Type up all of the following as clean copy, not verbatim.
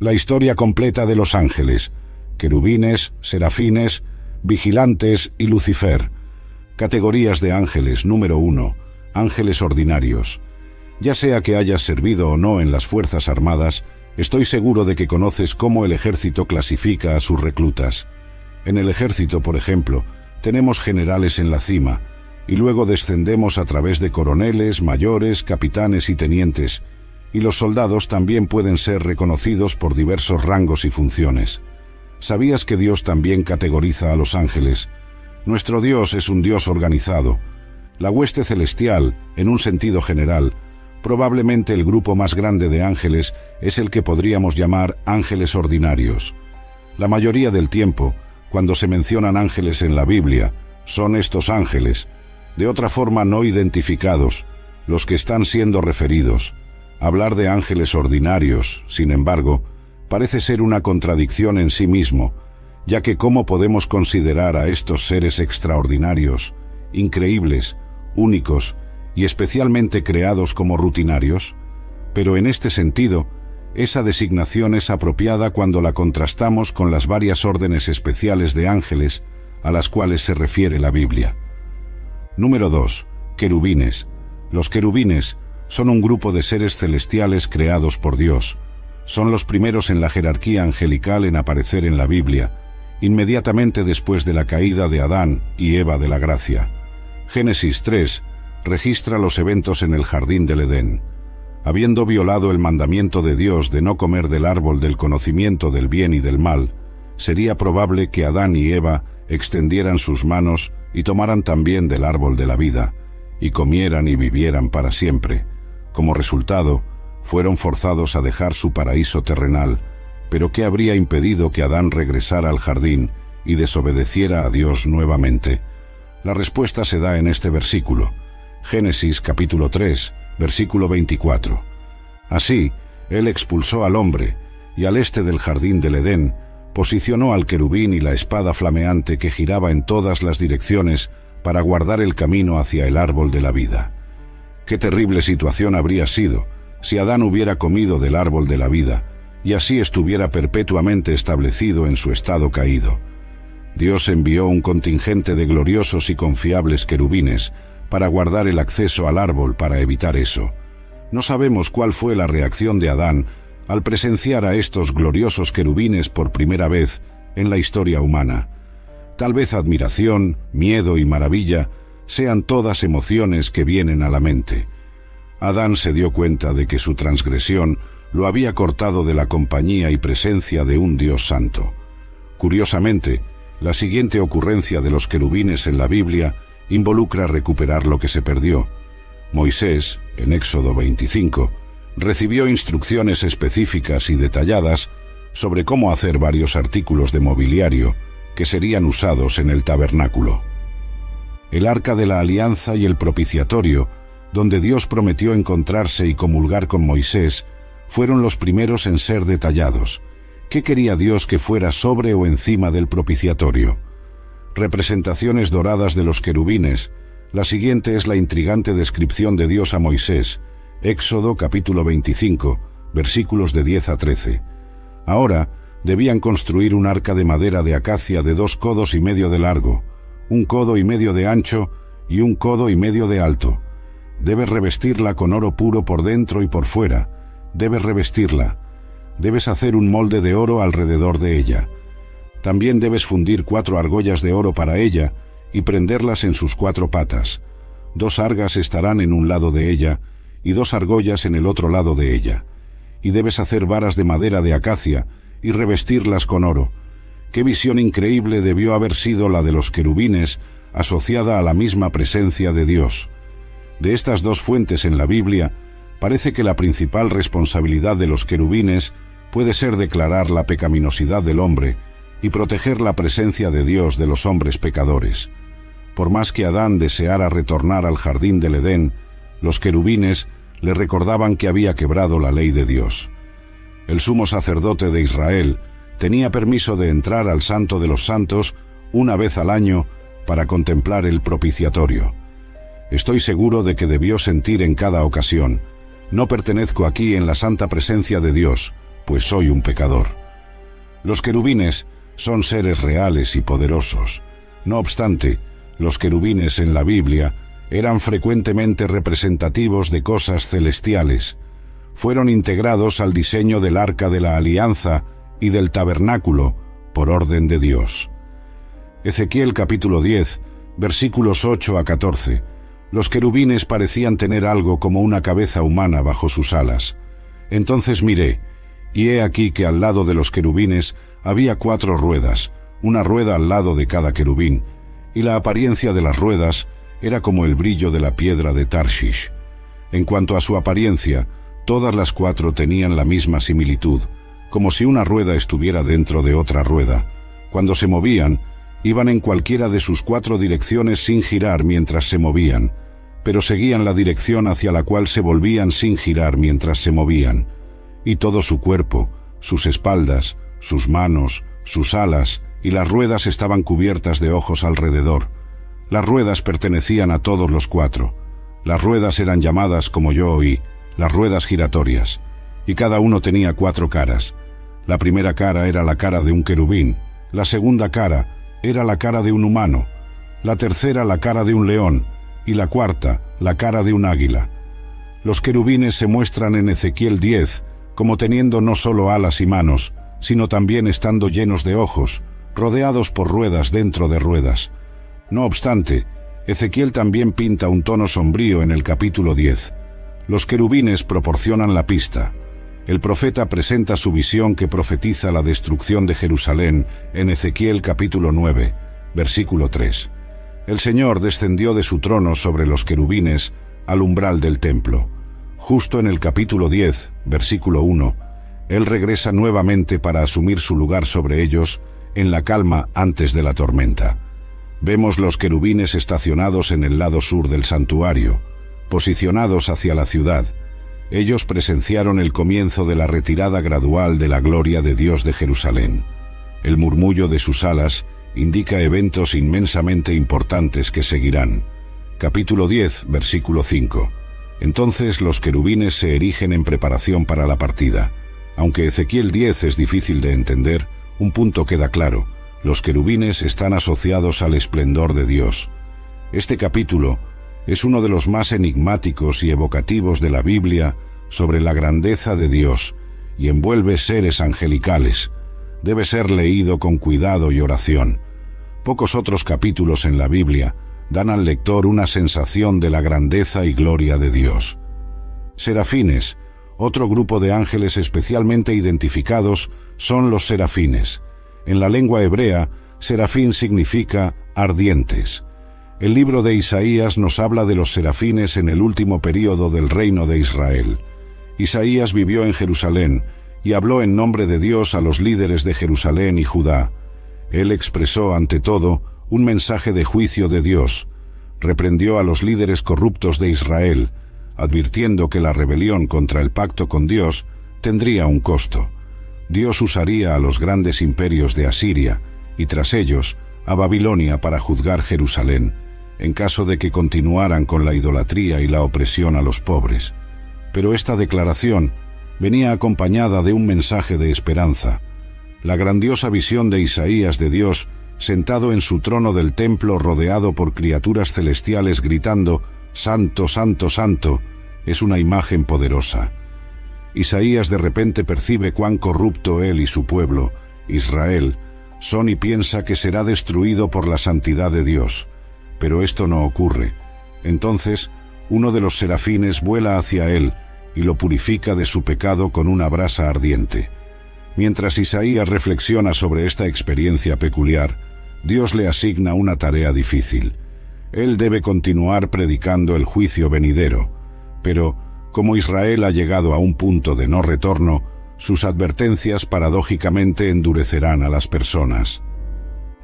La historia completa de los ángeles, querubines, serafines, vigilantes y Lucifer. Categorías de ángeles. Número 1. Ángeles ordinarios. Ya sea que hayas servido o no en las Fuerzas Armadas, estoy seguro de que conoces cómo el ejército clasifica a sus reclutas. En el ejército, por ejemplo, tenemos generales en la cima, y luego descendemos a través de coroneles, mayores, capitanes y tenientes, y los soldados también pueden ser reconocidos por diversos rangos y funciones. ¿Sabías que Dios también categoriza a los ángeles? Nuestro Dios es un Dios organizado. La hueste celestial, en un sentido general, probablemente el grupo más grande de ángeles es el que podríamos llamar ángeles ordinarios. La mayoría del tiempo, cuando se mencionan ángeles en la Biblia, son estos ángeles, de otra forma no identificados, los que están siendo referidos. Hablar de ángeles ordinarios, sin embargo, parece ser una contradicción en sí mismo, ya que ¿cómo podemos considerar a estos seres extraordinarios, increíbles, únicos y especialmente creados como rutinarios? Pero en este sentido, esa designación es apropiada cuando la contrastamos con las varias órdenes especiales de ángeles a las cuales se refiere la Biblia. Número 2. Querubines. Los querubines son un grupo de seres celestiales creados por Dios. Son los primeros en la jerarquía angelical en aparecer en la Biblia, inmediatamente después de la caída de Adán y Eva de la gracia. Génesis 3 registra los eventos en el jardín del Edén. Habiendo violado el mandamiento de Dios de no comer del árbol del conocimiento del bien y del mal, sería probable que Adán y Eva extendieran sus manos y tomaran también del árbol de la vida, y comieran y vivieran para siempre. Como resultado, fueron forzados a dejar su paraíso terrenal, pero ¿qué habría impedido que Adán regresara al jardín y desobedeciera a Dios nuevamente? La respuesta se da en este versículo, Génesis capítulo 3, versículo 24. Así, Él expulsó al hombre, y al este del jardín del Edén, posicionó al querubín y la espada flameante que giraba en todas las direcciones para guardar el camino hacia el árbol de la vida. Qué terrible situación habría sido si Adán hubiera comido del árbol de la vida, y así estuviera perpetuamente establecido en su estado caído. Dios envió un contingente de gloriosos y confiables querubines para guardar el acceso al árbol para evitar eso. No sabemos cuál fue la reacción de Adán al presenciar a estos gloriosos querubines por primera vez en la historia humana. Tal vez admiración, miedo y maravilla sean todas emociones que vienen a la mente. Adán se dio cuenta de que su transgresión lo había cortado de la compañía y presencia de un Dios santo. Curiosamente, la siguiente ocurrencia de los querubines en la Biblia involucra recuperar lo que se perdió. Moisés, en Éxodo 25, recibió instrucciones específicas y detalladas sobre cómo hacer varios artículos de mobiliario que serían usados en el tabernáculo. El arca de la alianza y el propiciatorio, donde Dios prometió encontrarse y comulgar con Moisés, fueron los primeros en ser detallados. ¿Qué quería Dios que fuera sobre o encima del propiciatorio? Representaciones doradas de los querubines. La siguiente es la intrigante descripción de Dios a Moisés, Éxodo capítulo 25, versículos de 10 a 13. Ahora debían construir un arca de madera de acacia de 2 codos y medio de largo, 1 codo y medio de ancho y 1 codo y medio de alto. Debes revestirla con oro puro por dentro y por fuera. Debes revestirla. Debes hacer un molde de oro alrededor de ella. También debes fundir 4 argollas de oro para ella y prenderlas en sus 4 patas. 2 argas estarán en un lado de ella y 2 argollas en el otro lado de ella. Y debes hacer varas de madera de acacia y revestirlas con oro. Qué visión increíble debió haber sido la de los querubines asociada a la misma presencia de Dios. De estas 2 fuentes en la Biblia, parece que la principal responsabilidad de los querubines puede ser declarar la pecaminosidad del hombre y proteger la presencia de Dios de los hombres pecadores. Por más que Adán deseara retornar al jardín del Edén, los querubines le recordaban que había quebrado la ley de Dios. El sumo sacerdote de Israel tenía permiso de entrar al Santo de los Santos una vez al año para contemplar el propiciatorio. Estoy seguro de que debió sentir en cada ocasión: no pertenezco aquí en la santa presencia de Dios, pues soy un pecador. Los querubines son seres reales y poderosos. No obstante, los querubines en la Biblia eran frecuentemente representativos de cosas celestiales. Fueron integrados al diseño del Arca de la Alianza y del Tabernáculo por orden de Dios. Ezequiel capítulo 10, versículos 8 a 14. Los querubines parecían tener algo como una cabeza humana bajo sus alas. Entonces miré, y he aquí que al lado de los querubines había 4 ruedas, una rueda al lado de cada querubín, y la apariencia de las ruedas era como el brillo de la piedra de Tarshish. En cuanto a su apariencia, todas las 4 tenían la misma similitud, como si una rueda estuviera dentro de otra rueda. Cuando se movían, iban en cualquiera de sus 4 direcciones sin girar mientras se movían, pero seguían la dirección hacia la cual se volvían sin girar mientras se movían. Y todo su cuerpo, sus espaldas, sus manos, sus alas y las ruedas estaban cubiertas de ojos alrededor. Las ruedas pertenecían a todos los 4. Las ruedas eran llamadas, como yo oí, las ruedas giratorias, y cada uno tenía 4 caras. La primera cara era la cara de un querubín, la segunda cara era la cara de un humano, la tercera la cara de un león, y la cuarta la cara de un águila. Los querubines se muestran en Ezequiel 10 como teniendo no solo alas y manos, sino también estando llenos de ojos, rodeados por ruedas dentro de ruedas. No obstante, Ezequiel también pinta un tono sombrío en el capítulo 10. Los querubines proporcionan la pista. El profeta presenta su visión que profetiza la destrucción de Jerusalén en Ezequiel capítulo 9, versículo 3. El Señor descendió de su trono sobre los querubines al umbral del templo. Justo en el capítulo 10, versículo 1, Él regresa nuevamente para asumir su lugar sobre ellos en la calma antes de la tormenta. Vemos los querubines estacionados en el lado sur del santuario, posicionados hacia la ciudad. Ellos presenciaron el comienzo de la retirada gradual de la gloria de Dios de Jerusalén. El murmullo de sus alas indica eventos inmensamente importantes que seguirán. Capítulo 10, versículo 5. Entonces los querubines se erigen en preparación para la partida. Aunque Ezequiel 10 es difícil de entender, un punto queda claro: los querubines están asociados al esplendor de Dios. Este capítulo es uno de los más enigmáticos y evocativos de la Biblia sobre la grandeza de Dios y envuelve seres angelicales. Debe ser leído con cuidado y oración. Pocos otros capítulos en la Biblia dan al lector una sensación de la grandeza y gloria de Dios. Serafines, otro grupo de ángeles especialmente identificados, son los serafines. En la lengua hebrea, serafín significa ardientes. El libro de Isaías nos habla de los serafines en el último período del reino de Israel. Isaías vivió en Jerusalén y habló en nombre de Dios a los líderes de Jerusalén y Judá. Él expresó, ante todo, un mensaje de juicio de Dios. Reprendió a los líderes corruptos de Israel, advirtiendo que la rebelión contra el pacto con Dios tendría un costo. Dios usaría a los grandes imperios de Asiria y tras ellos a Babilonia para juzgar Jerusalén, en caso de que continuaran con la idolatría y la opresión a los pobres. Pero esta declaración venía acompañada de un mensaje de esperanza. La grandiosa visión de Isaías de Dios sentado en su trono del templo rodeado por criaturas celestiales gritando «Santo, Santo, Santo», es una imagen poderosa. Isaías de repente percibe cuán corrupto él y su pueblo, Israel, son y piensa que será destruido por la santidad de Dios. Pero esto no ocurre. Entonces, uno de los serafines vuela hacia él y lo purifica de su pecado con una brasa ardiente. Mientras Isaías reflexiona sobre esta experiencia peculiar, Dios le asigna una tarea difícil. Él debe continuar predicando el juicio venidero, pero, como Israel ha llegado a un punto de no retorno, sus advertencias paradójicamente endurecerán a las personas.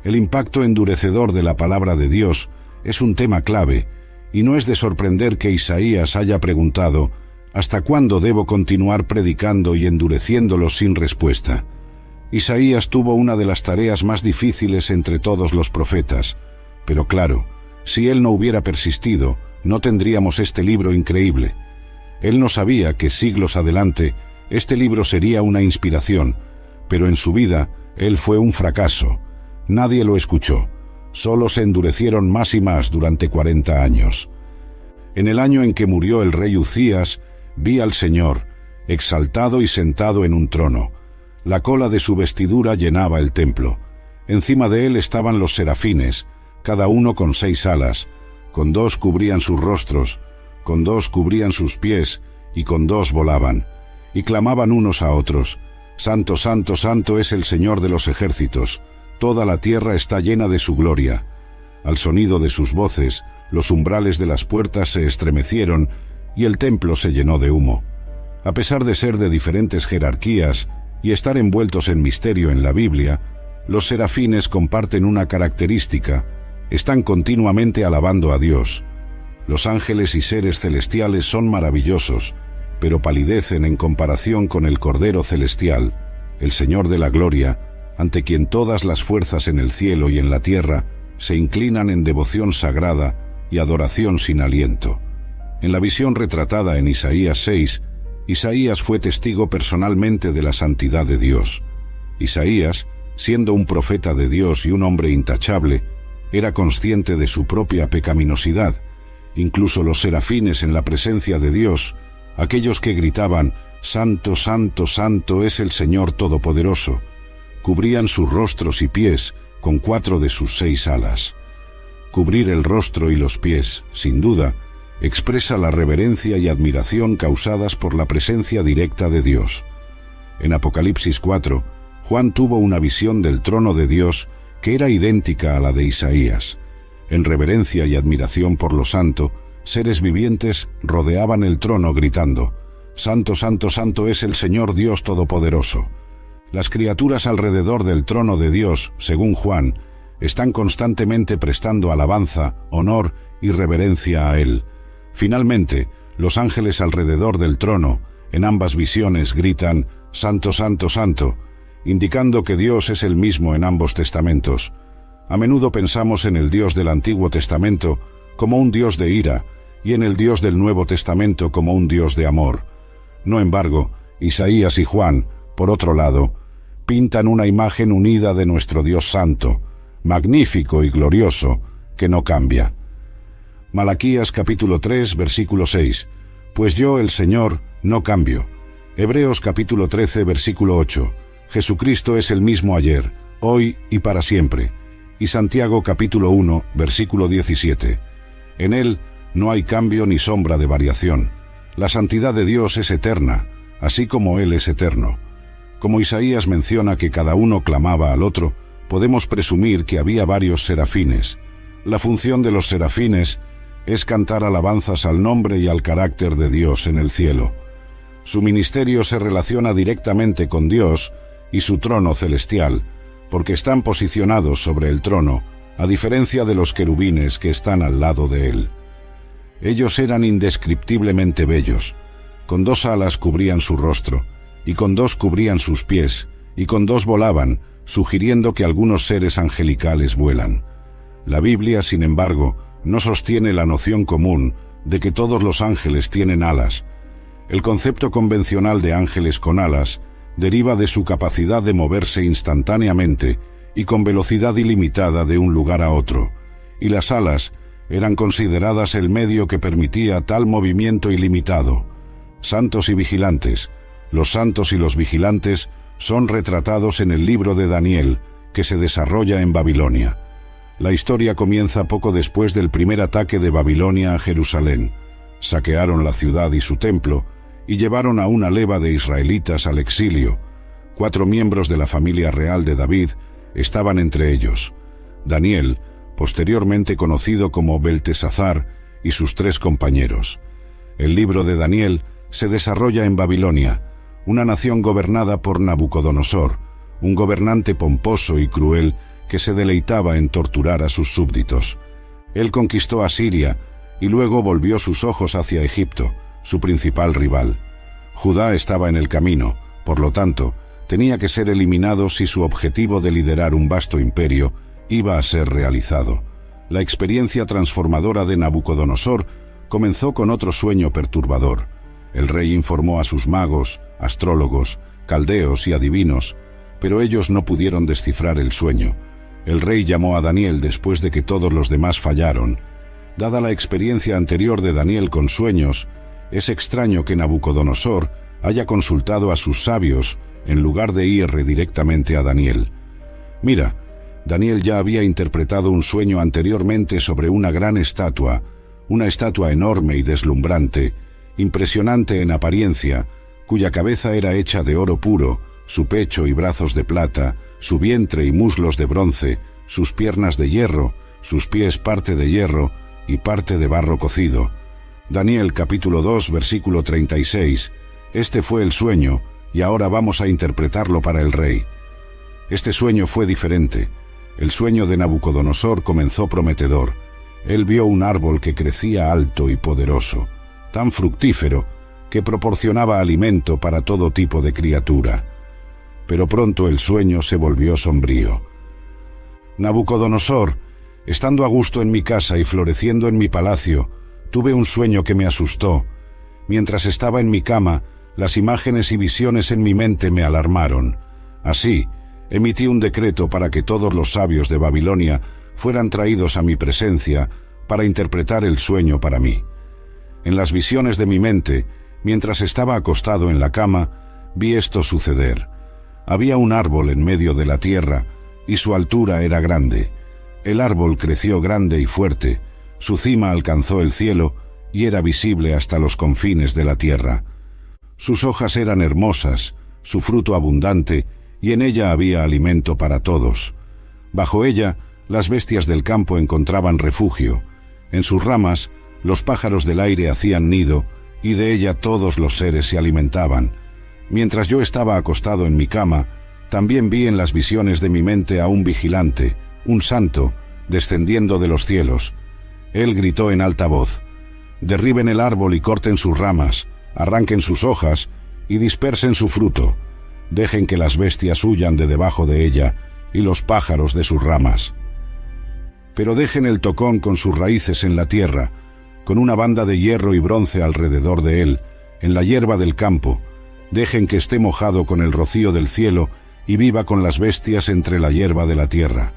El impacto endurecedor de la palabra de Dios es un tema clave, y no es de sorprender que Isaías haya preguntado ¿hasta cuándo debo continuar predicando y endureciéndolos sin respuesta? Isaías tuvo una de las tareas más difíciles entre todos los profetas, pero claro, si él no hubiera persistido, no tendríamos este libro increíble. Él no sabía que siglos adelante Este libro sería una inspiración, pero en su vida él fue un fracaso. Nadie lo escuchó. Solo se endurecieron más y más durante 40 años. En el año en que murió el rey Uzías, vi al Señor, exaltado y sentado en un trono. La cola de su vestidura llenaba el templo. Encima de él estaban los serafines, cada uno con 6 alas. Con 2 cubrían sus rostros, con 2 cubrían sus pies, y con 2 volaban. Y clamaban unos a otros: Santo, santo, santo es el Señor de los ejércitos. Toda la tierra está llena de su gloria. Al sonido de sus voces, los umbrales de las puertas se estremecieron y el templo se llenó de humo. A pesar de ser de diferentes jerarquías y estar envueltos en misterio en la Biblia, los serafines comparten una característica: están continuamente alabando a Dios. Los ángeles y seres celestiales son maravillosos, pero palidecen en comparación con el Cordero Celestial, el Señor de la Gloria, ante quien todas las fuerzas en el cielo y en la tierra se inclinan en devoción sagrada y adoración sin aliento. En la visión retratada en Isaías 6, Isaías fue testigo personalmente de la santidad de Dios. Isaías, siendo un profeta de Dios y un hombre intachable, era consciente de su propia pecaminosidad. Incluso los serafines en la presencia de Dios, aquellos que gritaban: Santo, santo, santo es el Señor Todopoderoso, cubrían sus rostros y pies con 4 de sus 6 alas. Cubrir el rostro y los pies, sin duda, expresa la reverencia y admiración causadas por la presencia directa de Dios. En Apocalipsis 4, Juan tuvo una visión del trono de Dios que era idéntica a la de Isaías. En reverencia y admiración por lo santo, seres vivientes rodeaban el trono gritando: Santo, santo, santo es el Señor Dios Todopoderoso. Las criaturas alrededor del trono de Dios, según Juan, están constantemente prestando alabanza, honor y reverencia a Él. Finalmente, los ángeles alrededor del trono, en ambas visiones, gritan: Santo, santo, santo, indicando que Dios es el mismo en ambos testamentos. A menudo pensamos en el Dios del Antiguo Testamento como un Dios de ira y en el Dios del Nuevo Testamento como un Dios de amor. No embargo, Isaías y Juan, por otro lado, pintan una imagen unida de nuestro Dios santo, magnífico y glorioso, que no cambia. Malaquías capítulo 3, versículo 6. Pues yo, el Señor, no cambio. Hebreos capítulo 13, versículo 8. Jesucristo es el mismo ayer, hoy y para siempre. Y Santiago capítulo 1, versículo 17. En Él no hay cambio ni sombra de variación. La santidad de Dios es eterna, así como Él es eterno. Como Isaías menciona que cada uno clamaba al otro, podemos presumir que había varios serafines. La función de los serafines es cantar alabanzas al nombre y al carácter de Dios en el cielo. Su ministerio se relaciona directamente con Dios y su trono celestial, porque están posicionados sobre el trono, a diferencia de los querubines que están al lado de él. Ellos eran indescriptiblemente bellos. Con 2 alas cubrían su rostro, y con 2 cubrían sus pies, y con 2 volaban, sugiriendo que algunos seres angelicales vuelan. La Biblia, sin embargo, no sostiene la noción común de que todos los ángeles tienen alas. El concepto convencional de ángeles con alas deriva de su capacidad de moverse instantáneamente y con velocidad ilimitada de un lugar a otro, y las alas eran consideradas el medio que permitía tal movimiento ilimitado. Santos y vigilantes. Los santos y los vigilantes son retratados en el libro de Daniel, que se desarrolla en Babilonia. La historia comienza poco después del primer ataque de Babilonia a Jerusalén. Saquearon la ciudad y su templo, y llevaron a una leva de israelitas al exilio. 4 miembros de la familia real de David estaban entre ellos: Daniel, posteriormente conocido como Beltesazar, y sus 3 compañeros. El libro de Daniel se desarrolla en Babilonia, una nación gobernada por Nabucodonosor, un gobernante pomposo y cruel que se deleitaba en torturar a sus súbditos. Él conquistó a Siria y luego volvió sus ojos hacia Egipto, su principal rival. Judá estaba en el camino, por lo tanto, tenía que ser eliminado si su objetivo de liderar un vasto imperio iba a ser realizado. La experiencia transformadora de Nabucodonosor comenzó con otro sueño perturbador. El rey informó a sus magos, astrólogos, caldeos y adivinos, pero ellos no pudieron descifrar el sueño. El rey llamó a Daniel después de que todos los demás fallaron. Dada la experiencia anterior de Daniel con sueños, es extraño que Nabucodonosor haya consultado a sus sabios en lugar de ir directamente a Daniel. Mira, Daniel ya había interpretado un sueño anteriormente sobre una gran estatua, una estatua enorme y deslumbrante, impresionante en apariencia, cuya cabeza era hecha de oro puro, su pecho y brazos de plata, su vientre y muslos de bronce, sus piernas de hierro, sus pies parte de hierro y parte de barro cocido. Daniel capítulo 2 versículo 36. Este fue el sueño, y ahora vamos a interpretarlo para el rey. Este sueño fue diferente. El sueño de Nabucodonosor comenzó prometedor. Él vio un árbol que crecía alto y poderoso, tan fructífero que proporcionaba alimento para todo tipo de criatura. Pero pronto el sueño se volvió sombrío. Nabucodonosor, estando a gusto en mi casa y floreciendo en mi palacio, tuve un sueño que me asustó. Mientras estaba en mi cama, las imágenes y visiones en mi mente me alarmaron. Así, emití un decreto para que todos los sabios de Babilonia fueran traídos a mi presencia para interpretar el sueño para mí. En las visiones de mi mente, mientras estaba acostado en la cama, vi esto suceder. Había un árbol en medio de la tierra, y su altura era grande. El árbol creció grande y fuerte, su cima alcanzó el cielo, y era visible hasta los confines de la tierra. Sus hojas eran hermosas, su fruto abundante, y en ella había alimento para todos. Bajo ella, las bestias del campo encontraban refugio. En sus ramas, los pájaros del aire hacían nido, y de ella todos los seres se alimentaban. Mientras yo estaba acostado en mi cama, también vi en las visiones de mi mente a un vigilante, un santo, descendiendo de los cielos. Él gritó en alta voz: «Derriben el árbol y corten sus ramas, arranquen sus hojas y dispersen su fruto. Dejen que las bestias huyan de debajo de ella y los pájaros de sus ramas. Pero dejen el tocón con sus raíces en la tierra, con una banda de hierro y bronce alrededor de él, en la hierba del campo. Dejen que esté mojado con el rocío del cielo y viva con las bestias entre la hierba de la tierra.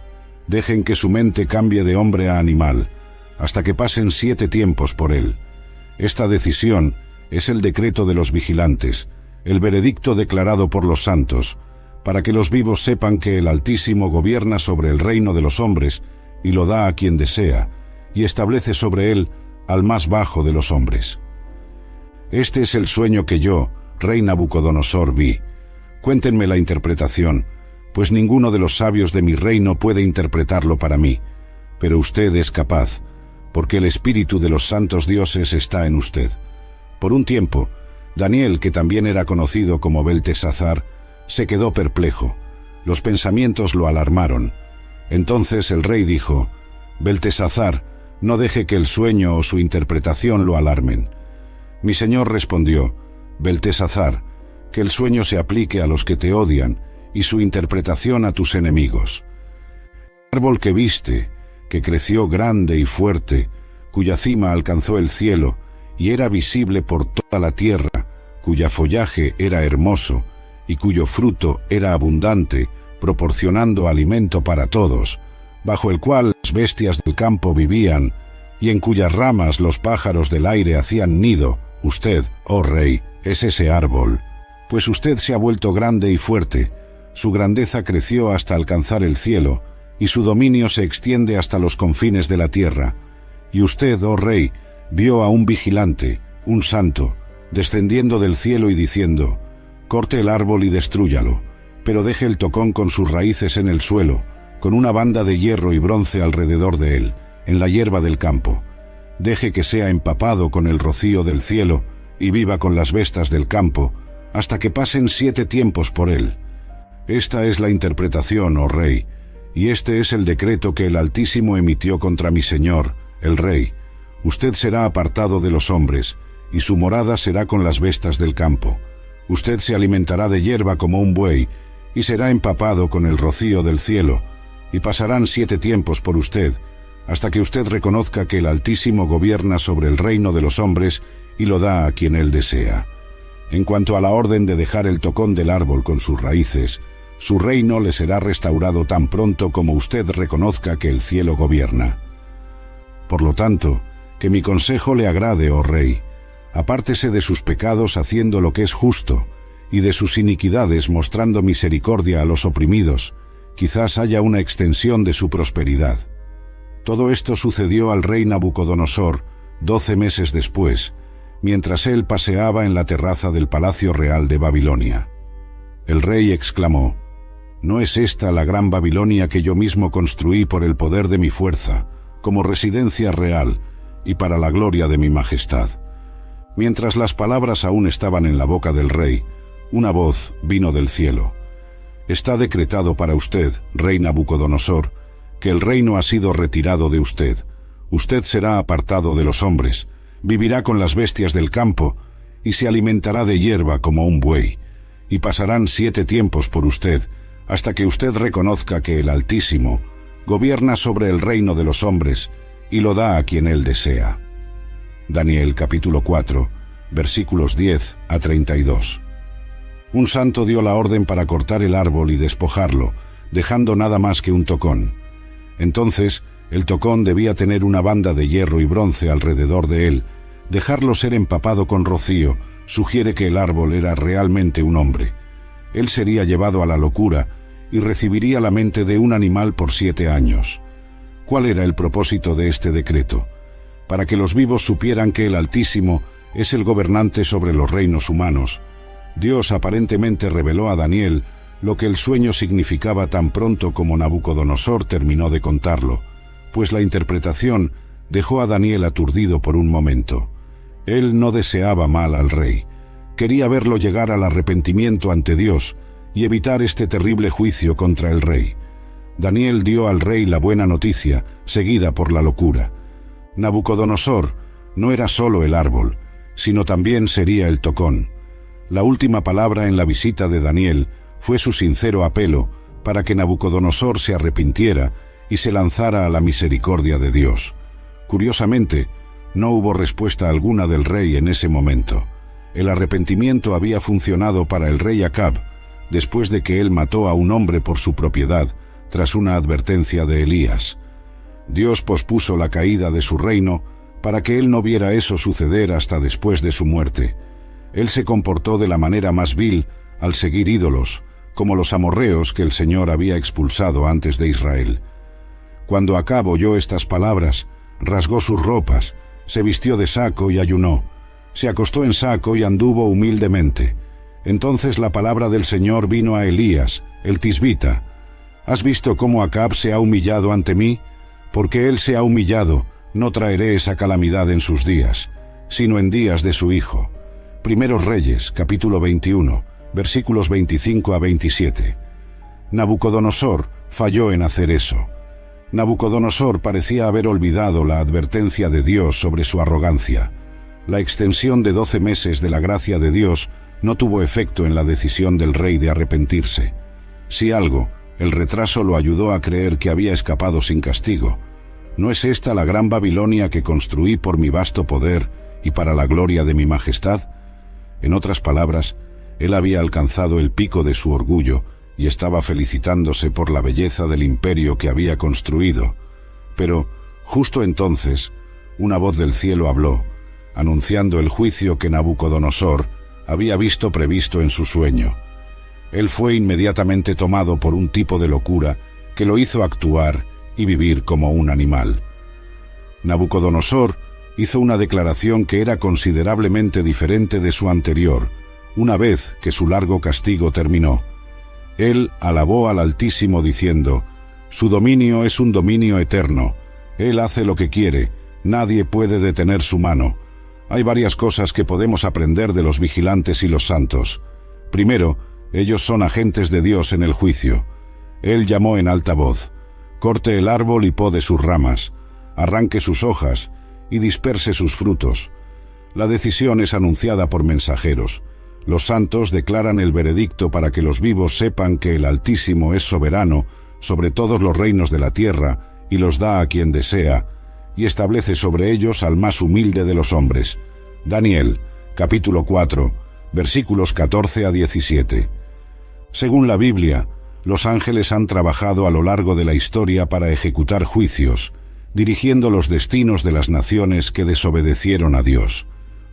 Dejen que su mente cambie de hombre a animal, hasta que pasen 7 tiempos por él. Esta decisión es el decreto de los vigilantes, el veredicto declarado por los santos, para que los vivos sepan que el Altísimo gobierna sobre el reino de los hombres y lo da a quien desea, y establece sobre él al más bajo de los hombres. Este es el sueño que yo, rey Nabucodonosor, vi. Cuéntenme la interpretación, pues ninguno de los sabios de mi reino puede interpretarlo para mí, pero usted es capaz, porque el espíritu de los santos dioses está en usted». Por un tiempo, Daniel, que también era conocido como Beltesazar, se quedó perplejo. Los pensamientos lo alarmaron. Entonces el rey dijo: «Beltesazar, no deje que el sueño o su interpretación lo alarmen». Mi señor respondió: «Beltesazar, que el sueño se aplique a los que te odian y su interpretación a tus enemigos. El árbol que viste, que creció grande y fuerte, cuya cima alcanzó el cielo y era visible por toda la tierra, cuya follaje era hermoso y cuyo fruto era abundante, proporcionando alimento para todos, bajo el cual las bestias del campo vivían y en cuyas ramas los pájaros del aire hacían nido, usted, oh rey, es ese árbol, pues usted se ha vuelto grande y fuerte, su grandeza creció hasta alcanzar el cielo, y su dominio se extiende hasta los confines de la tierra. Y usted, oh rey, vio a un vigilante, un santo, descendiendo del cielo y diciendo: «Corte el árbol y destrúyalo, pero deje el tocón con sus raíces en el suelo, con una banda de hierro y bronce alrededor de él, en la hierba del campo. Deje que sea empapado con el rocío del cielo y viva con las bestas del campo, hasta que pasen 7 tiempos por él». Esta es la interpretación, oh rey, y este es el decreto que el Altísimo emitió contra mi señor, el rey. Usted será apartado de los hombres, y su morada será con las bestas del campo. Usted se alimentará de hierba como un buey, y será empapado con el rocío del cielo, y pasarán 7 tiempos por usted, hasta que usted reconozca que el Altísimo gobierna sobre el reino de los hombres y lo da a quien él desea. En cuanto a la orden de dejar el tocón del árbol con sus raíces, su reino le será restaurado tan pronto como usted reconozca que el cielo gobierna. Por lo tanto, que mi consejo le agrade, oh rey. Apártese de sus pecados haciendo lo que es justo, y de sus iniquidades mostrando misericordia a los oprimidos. Quizás haya una extensión de su prosperidad. Todo esto sucedió al rey Nabucodonosor 12 meses después, mientras él paseaba en la terraza del Palacio Real de Babilonia. El rey exclamó: ¿No es esta la gran Babilonia que yo mismo construí por el poder de mi fuerza, como residencia real y para la gloria de mi majestad? Mientras las palabras aún estaban en la boca del rey, una voz vino del cielo: Está decretado para usted, rey Nabucodonosor, que el reino ha sido retirado de usted. Usted será apartado de los hombres, vivirá con las bestias del campo y se alimentará de hierba como un buey. Y pasarán 7 tiempos por usted, hasta que usted reconozca que el Altísimo gobierna sobre el reino de los hombres y lo da a quien él desea. Daniel capítulo 4, versículos 10 a 32. Un santo dio la orden para cortar el árbol y despojarlo, dejando nada más que un tocón. Entonces, el tocón debía tener una banda de hierro y bronce alrededor de él. Dejarlo ser empapado con rocío sugiere que el árbol era realmente un hombre. Él sería llevado a la locura y recibiría la mente de un animal por 7 años. ¿Cuál era el propósito de este decreto? Para que los vivos supieran que el Altísimo es el gobernante sobre los reinos humanos. Dios aparentemente reveló a Daniel lo que el sueño significaba tan pronto como Nabucodonosor terminó de contarlo, pues la interpretación dejó a Daniel aturdido por un momento. Él no deseaba mal al rey. Quería verlo llegar al arrepentimiento ante Dios y evitar este terrible juicio contra el rey. Daniel dio al rey la buena noticia, seguida por la locura. Nabucodonosor no era solo el árbol, sino también sería el tocón. La última palabra en la visita de Daniel fue su sincero apelo para que Nabucodonosor se arrepintiera y se lanzara a la misericordia de Dios. Curiosamente, no hubo respuesta alguna del rey en ese momento. El arrepentimiento había funcionado para el rey Acab, después de que él mató a un hombre por su propiedad, tras una advertencia de Elías. Dios pospuso la caída de su reino para que él no viera eso suceder hasta después de su muerte. Él se comportó de la manera más vil al seguir ídolos, como los amorreos que el Señor había expulsado antes de Israel. Cuando Acab oyó estas palabras, rasgó sus ropas, se vistió de saco y ayunó. Se acostó en saco y anduvo humildemente. Entonces la palabra del Señor vino a Elías, el tisbita: ¿Has visto cómo Acab se ha humillado ante mí? Porque él se ha humillado, no traeré esa calamidad en sus días, sino en días de su hijo. Primeros Reyes, capítulo 21, versículos 25 a 27. Nabucodonosor falló en hacer eso. Nabucodonosor parecía haber olvidado la advertencia de Dios sobre su arrogancia. La extensión de 12 meses de la gracia de Dios no tuvo efecto en la decisión del rey de arrepentirse. Si algo, el retraso lo ayudó a creer que había escapado sin castigo. ¿No es esta la gran Babilonia que construí por mi vasto poder y para la gloria de mi majestad? En otras palabras, él había alcanzado el pico de su orgullo y estaba felicitándose por la belleza del imperio que había construido. Pero, justo entonces, una voz del cielo habló, anunciando el juicio que Nabucodonosor había visto previsto en su sueño. Él fue inmediatamente tomado por un tipo de locura que lo hizo actuar y vivir como un animal. Nabucodonosor hizo una declaración que era considerablemente diferente de su anterior, una vez que su largo castigo terminó. Él alabó al Altísimo diciendo: «Su dominio es un dominio eterno. Él hace lo que quiere, nadie puede detener su mano». Hay varias cosas que podemos aprender de los vigilantes y los santos. Primero, ellos son agentes de Dios en el juicio. Él llamó en alta voz: «Corte el árbol y pode sus ramas, arranque sus hojas y disperse sus frutos». La decisión es anunciada por mensajeros. Los santos declaran el veredicto para que los vivos sepan que el Altísimo es soberano sobre todos los reinos de la tierra y los da a quien desea, y establece sobre ellos al más humilde de los hombres. Daniel, capítulo 4, versículos 14 a 17. Según la Biblia, los ángeles han trabajado a lo largo de la historia para ejecutar juicios, dirigiendo los destinos de las naciones que desobedecieron a Dios.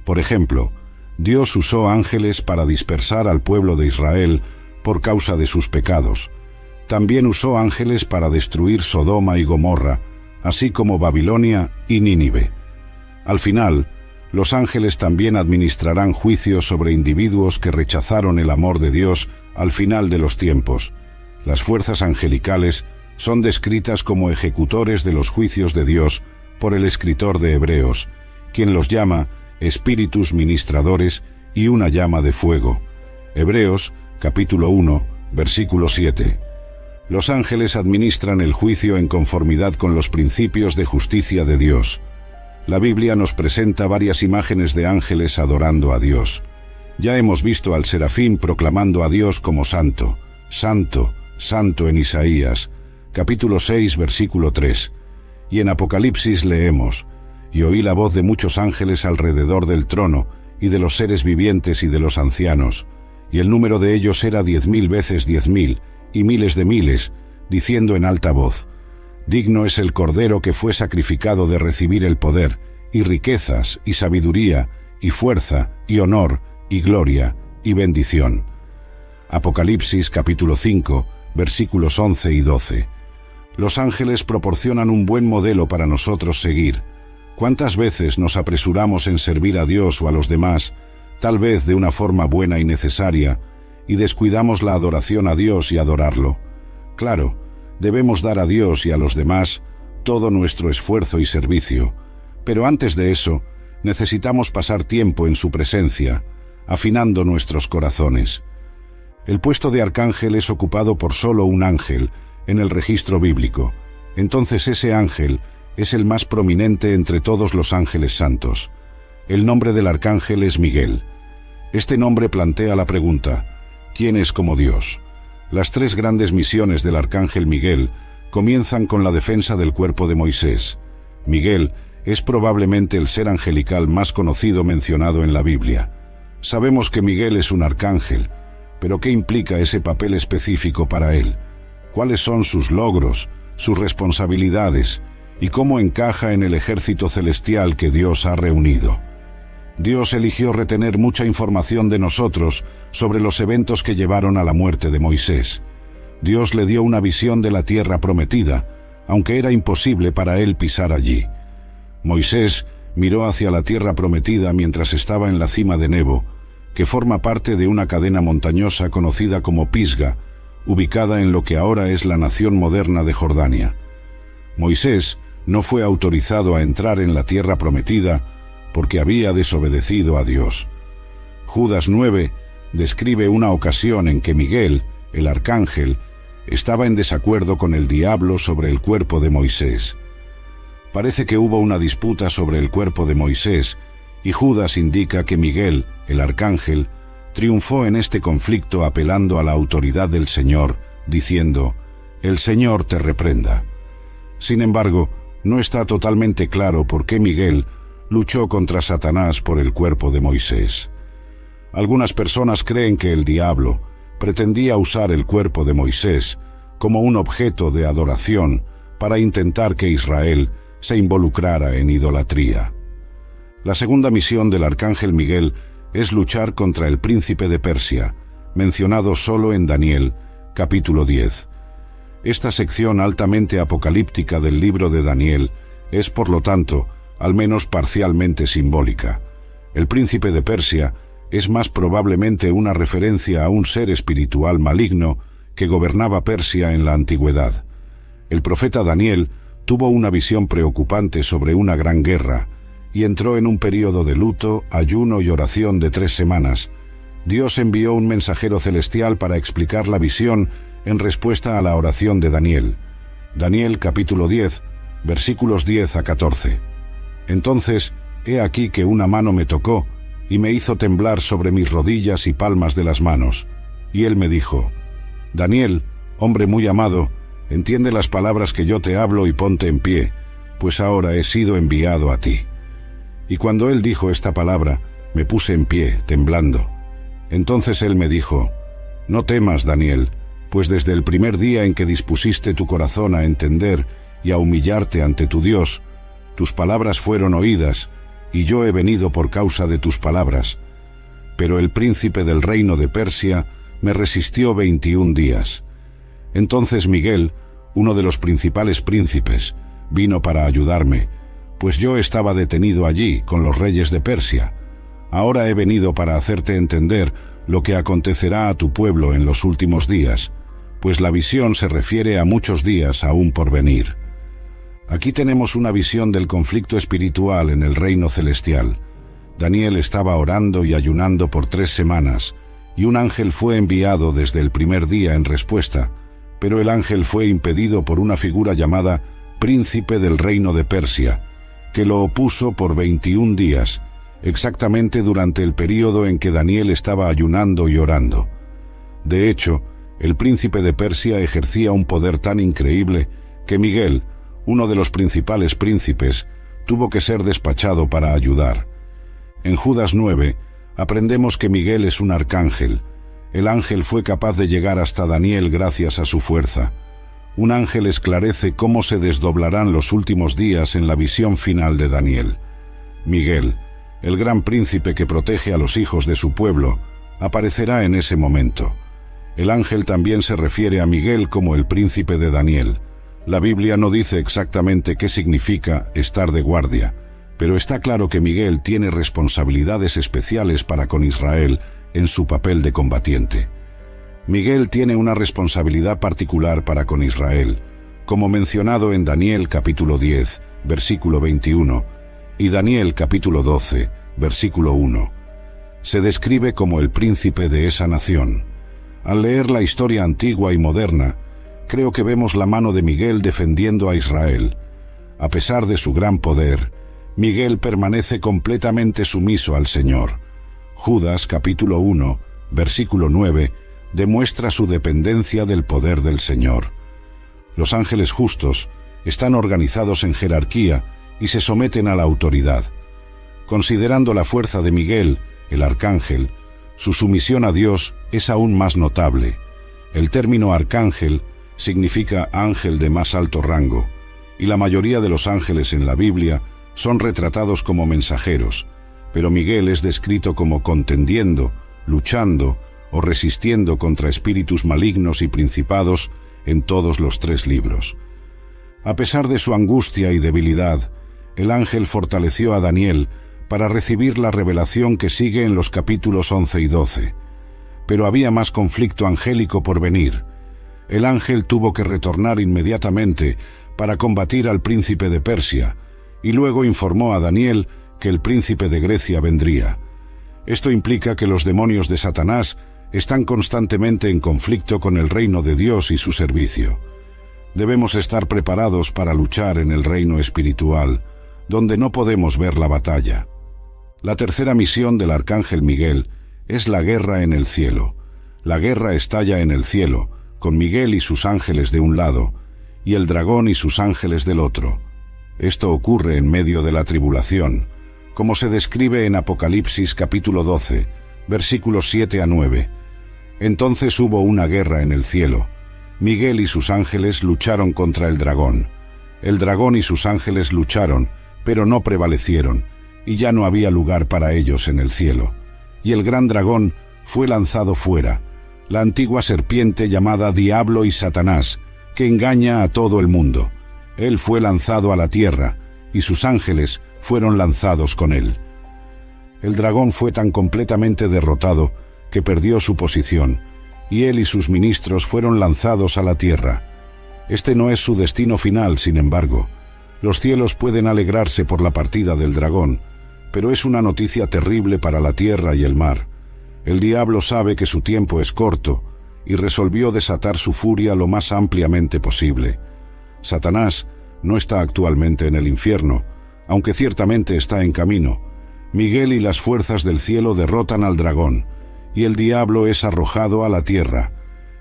Por ejemplo, Dios usó ángeles para dispersar al pueblo de Israel por causa de sus pecados. También usó ángeles para destruir Sodoma y Gomorra, así como Babilonia y Nínive. Al final, los ángeles también administrarán juicios sobre individuos que rechazaron el amor de Dios al final de los tiempos. Las fuerzas angelicales son descritas como ejecutores de los juicios de Dios por el escritor de Hebreos, quien los llama espíritus ministradores y una llama de fuego. Hebreos, capítulo 1, versículo 7. Los ángeles administran el juicio en conformidad con los principios de justicia de Dios. La Biblia nos presenta varias imágenes de ángeles adorando a Dios. Ya hemos visto al serafín proclamando a Dios como santo, santo, santo en Isaías, capítulo 6, versículo 3. Y en Apocalipsis leemos: y oí la voz de muchos ángeles alrededor del trono, y de los seres vivientes y de los ancianos, y el número de ellos era 10.000 veces 10.000, y miles de miles, diciendo en alta voz: digno es el Cordero que fue sacrificado de recibir el poder, y riquezas, y sabiduría, y fuerza, y honor, y gloria, y bendición. Apocalipsis capítulo 5, versículos 11 y 12. Los ángeles proporcionan un buen modelo para nosotros seguir. ¿Cuántas veces nos apresuramos en servir a Dios o a los demás, tal vez de una forma buena y necesaria, y descuidamos la adoración a Dios y adorarlo? Claro, debemos dar a Dios y a los demás todo nuestro esfuerzo y servicio, pero antes de eso, necesitamos pasar tiempo en su presencia, afinando nuestros corazones. El puesto de arcángel es ocupado por solo un ángel en el registro bíblico. Entonces ese ángel es el más prominente entre todos los ángeles santos. El nombre del arcángel es Miguel. Este nombre plantea la pregunta: ¿quién es como Dios? Las tres grandes misiones del arcángel Miguel comienzan con la defensa del cuerpo de Moisés. Miguel es probablemente el ser angelical más conocido mencionado en la Biblia. Sabemos que Miguel es un arcángel, pero ¿qué implica ese papel específico para él? ¿Cuáles son sus logros, sus responsabilidades, y cómo encaja en el ejército celestial que Dios ha reunido? Dios eligió retener mucha información de nosotros sobre los eventos que llevaron a la muerte de Moisés. Dios le dio una visión de la tierra prometida, aunque era imposible para él pisar allí. Moisés miró hacia la tierra prometida mientras estaba en la cima de Nebo, que forma parte de una cadena montañosa conocida como Pisga, ubicada en lo que ahora es la nación moderna de Jordania. Moisés no fue autorizado a entrar en la tierra prometida porque había desobedecido a Dios. Judas 9 describe una ocasión en que Miguel, el arcángel, estaba en desacuerdo con el diablo sobre el cuerpo de Moisés. Parece que hubo una disputa sobre el cuerpo de Moisés, y Judas indica que Miguel, el arcángel, triunfó en este conflicto apelando a la autoridad del Señor, diciendo: «El Señor te reprenda». Sin embargo, no está totalmente claro por qué Miguel luchó contra Satanás por el cuerpo de Moisés. Algunas personas creen que el diablo pretendía usar el cuerpo de Moisés como un objeto de adoración para intentar que Israel se involucrara en idolatría. La segunda misión del arcángel Miguel es luchar contra el príncipe de Persia, mencionado solo en Daniel, capítulo 10. Esta sección altamente apocalíptica del libro de Daniel es, por lo tanto, al menos parcialmente simbólica. El príncipe de Persia es más probablemente una referencia a un ser espiritual maligno que gobernaba Persia en la antigüedad. El profeta Daniel tuvo una visión preocupante sobre una gran guerra y entró en un período de luto, ayuno y oración de 3 semanas. Dios envió un mensajero celestial para explicar la visión en respuesta a la oración de Daniel. Daniel capítulo 10, versículos 10 a 14. Entonces, he aquí que una mano me tocó y me hizo temblar sobre mis rodillas y palmas de las manos. Y él me dijo: Daniel, hombre muy amado, entiende las palabras que yo te hablo y ponte en pie, pues ahora he sido enviado a ti. Y cuando él dijo esta palabra, me puse en pie, temblando. Entonces él me dijo: «No temas, Daniel, pues desde el primer día en que dispusiste tu corazón a entender y a humillarte ante tu Dios, tus palabras fueron oídas, y yo he venido por causa de tus palabras. Pero el príncipe del reino de Persia me resistió 21 días. Entonces Miguel, uno de los principales príncipes, vino para ayudarme, pues yo estaba detenido allí con los reyes de Persia. Ahora he venido para hacerte entender lo que acontecerá a tu pueblo en los últimos días, pues la visión se refiere a muchos días aún por venir». Aquí tenemos una visión del conflicto espiritual en el reino celestial. Daniel estaba orando y ayunando por 3 semanas, y un ángel fue enviado desde el primer día en respuesta, pero el ángel fue impedido por una figura llamada Príncipe del Reino de Persia, que lo opuso por 21 días, exactamente durante el período en que Daniel estaba ayunando y orando. De hecho, el príncipe de Persia ejercía un poder tan increíble que Miguel, uno de los principales príncipes, tuvo que ser despachado para ayudar. En Judas 9 aprendemos que Miguel es un arcángel. El ángel fue capaz de llegar hasta Daniel gracias a su fuerza. Un ángel esclarece cómo se desdoblarán los últimos días en la visión final de Daniel. Miguel, el gran príncipe que protege a los hijos de su pueblo, aparecerá en ese momento. El ángel también se refiere a Miguel como el príncipe de Daniel. La Biblia no dice exactamente qué significa estar de guardia, pero está claro que Miguel tiene responsabilidades especiales para con Israel en su papel de combatiente. Miguel tiene una responsabilidad particular para con Israel, como mencionado en Daniel capítulo 10, versículo 21, y Daniel capítulo 12, versículo 1. Se describe como el príncipe de esa nación. Al leer la historia antigua y moderna, creo que vemos la mano de Miguel defendiendo a Israel. A pesar de su gran poder, Miguel permanece completamente sumiso al Señor. Judas capítulo 1, versículo 9, demuestra su dependencia del poder del Señor. Los ángeles justos están organizados en jerarquía y se someten a la autoridad. Considerando la fuerza de Miguel, el arcángel, su sumisión a Dios es aún más notable. El término arcángel significa ángel de más alto rango, y la mayoría de los ángeles en la Biblia son retratados como mensajeros, pero Miguel es descrito como contendiendo, luchando o resistiendo contra espíritus malignos y principados en todos los 3 libros. A pesar de su angustia y debilidad, el ángel fortaleció a Daniel para recibir la revelación que sigue en los capítulos 11 y 12. Pero había más conflicto angélico por venir. El ángel tuvo que retornar inmediatamente para combatir al príncipe de Persia, y luego informó a Daniel que el príncipe de Grecia vendría. Esto implica que los demonios de Satanás están constantemente en conflicto con el reino de Dios y su servicio. Debemos estar preparados para luchar en el reino espiritual, donde no podemos ver la batalla. La tercera misión del arcángel Miguel es la guerra en el cielo. La guerra estalla en el cielo, con Miguel y sus ángeles de un lado, y el dragón y sus ángeles del otro. Esto ocurre en medio de la tribulación, como se describe en Apocalipsis capítulo 12, versículos 7 a 9. Entonces hubo una guerra en el cielo. Miguel y sus ángeles lucharon contra el dragón. El dragón y sus ángeles lucharon, pero no prevalecieron, y ya no había lugar para ellos en el cielo. Y el gran dragón fue lanzado fuera, la antigua serpiente llamada Diablo y Satanás, que engaña a todo el mundo. Él fue lanzado a la tierra, y sus ángeles fueron lanzados con él. El dragón fue tan completamente derrotado que perdió su posición, y él y sus ministros fueron lanzados a la tierra. Este no es su destino final, sin embargo. Los cielos pueden alegrarse por la partida del dragón, pero es una noticia terrible para la tierra y el mar. El diablo sabe que su tiempo es corto y resolvió desatar su furia lo más ampliamente posible. Satanás no está actualmente en el infierno, aunque ciertamente está en camino. Miguel y las fuerzas del cielo derrotan al dragón, y el diablo es arrojado a la tierra.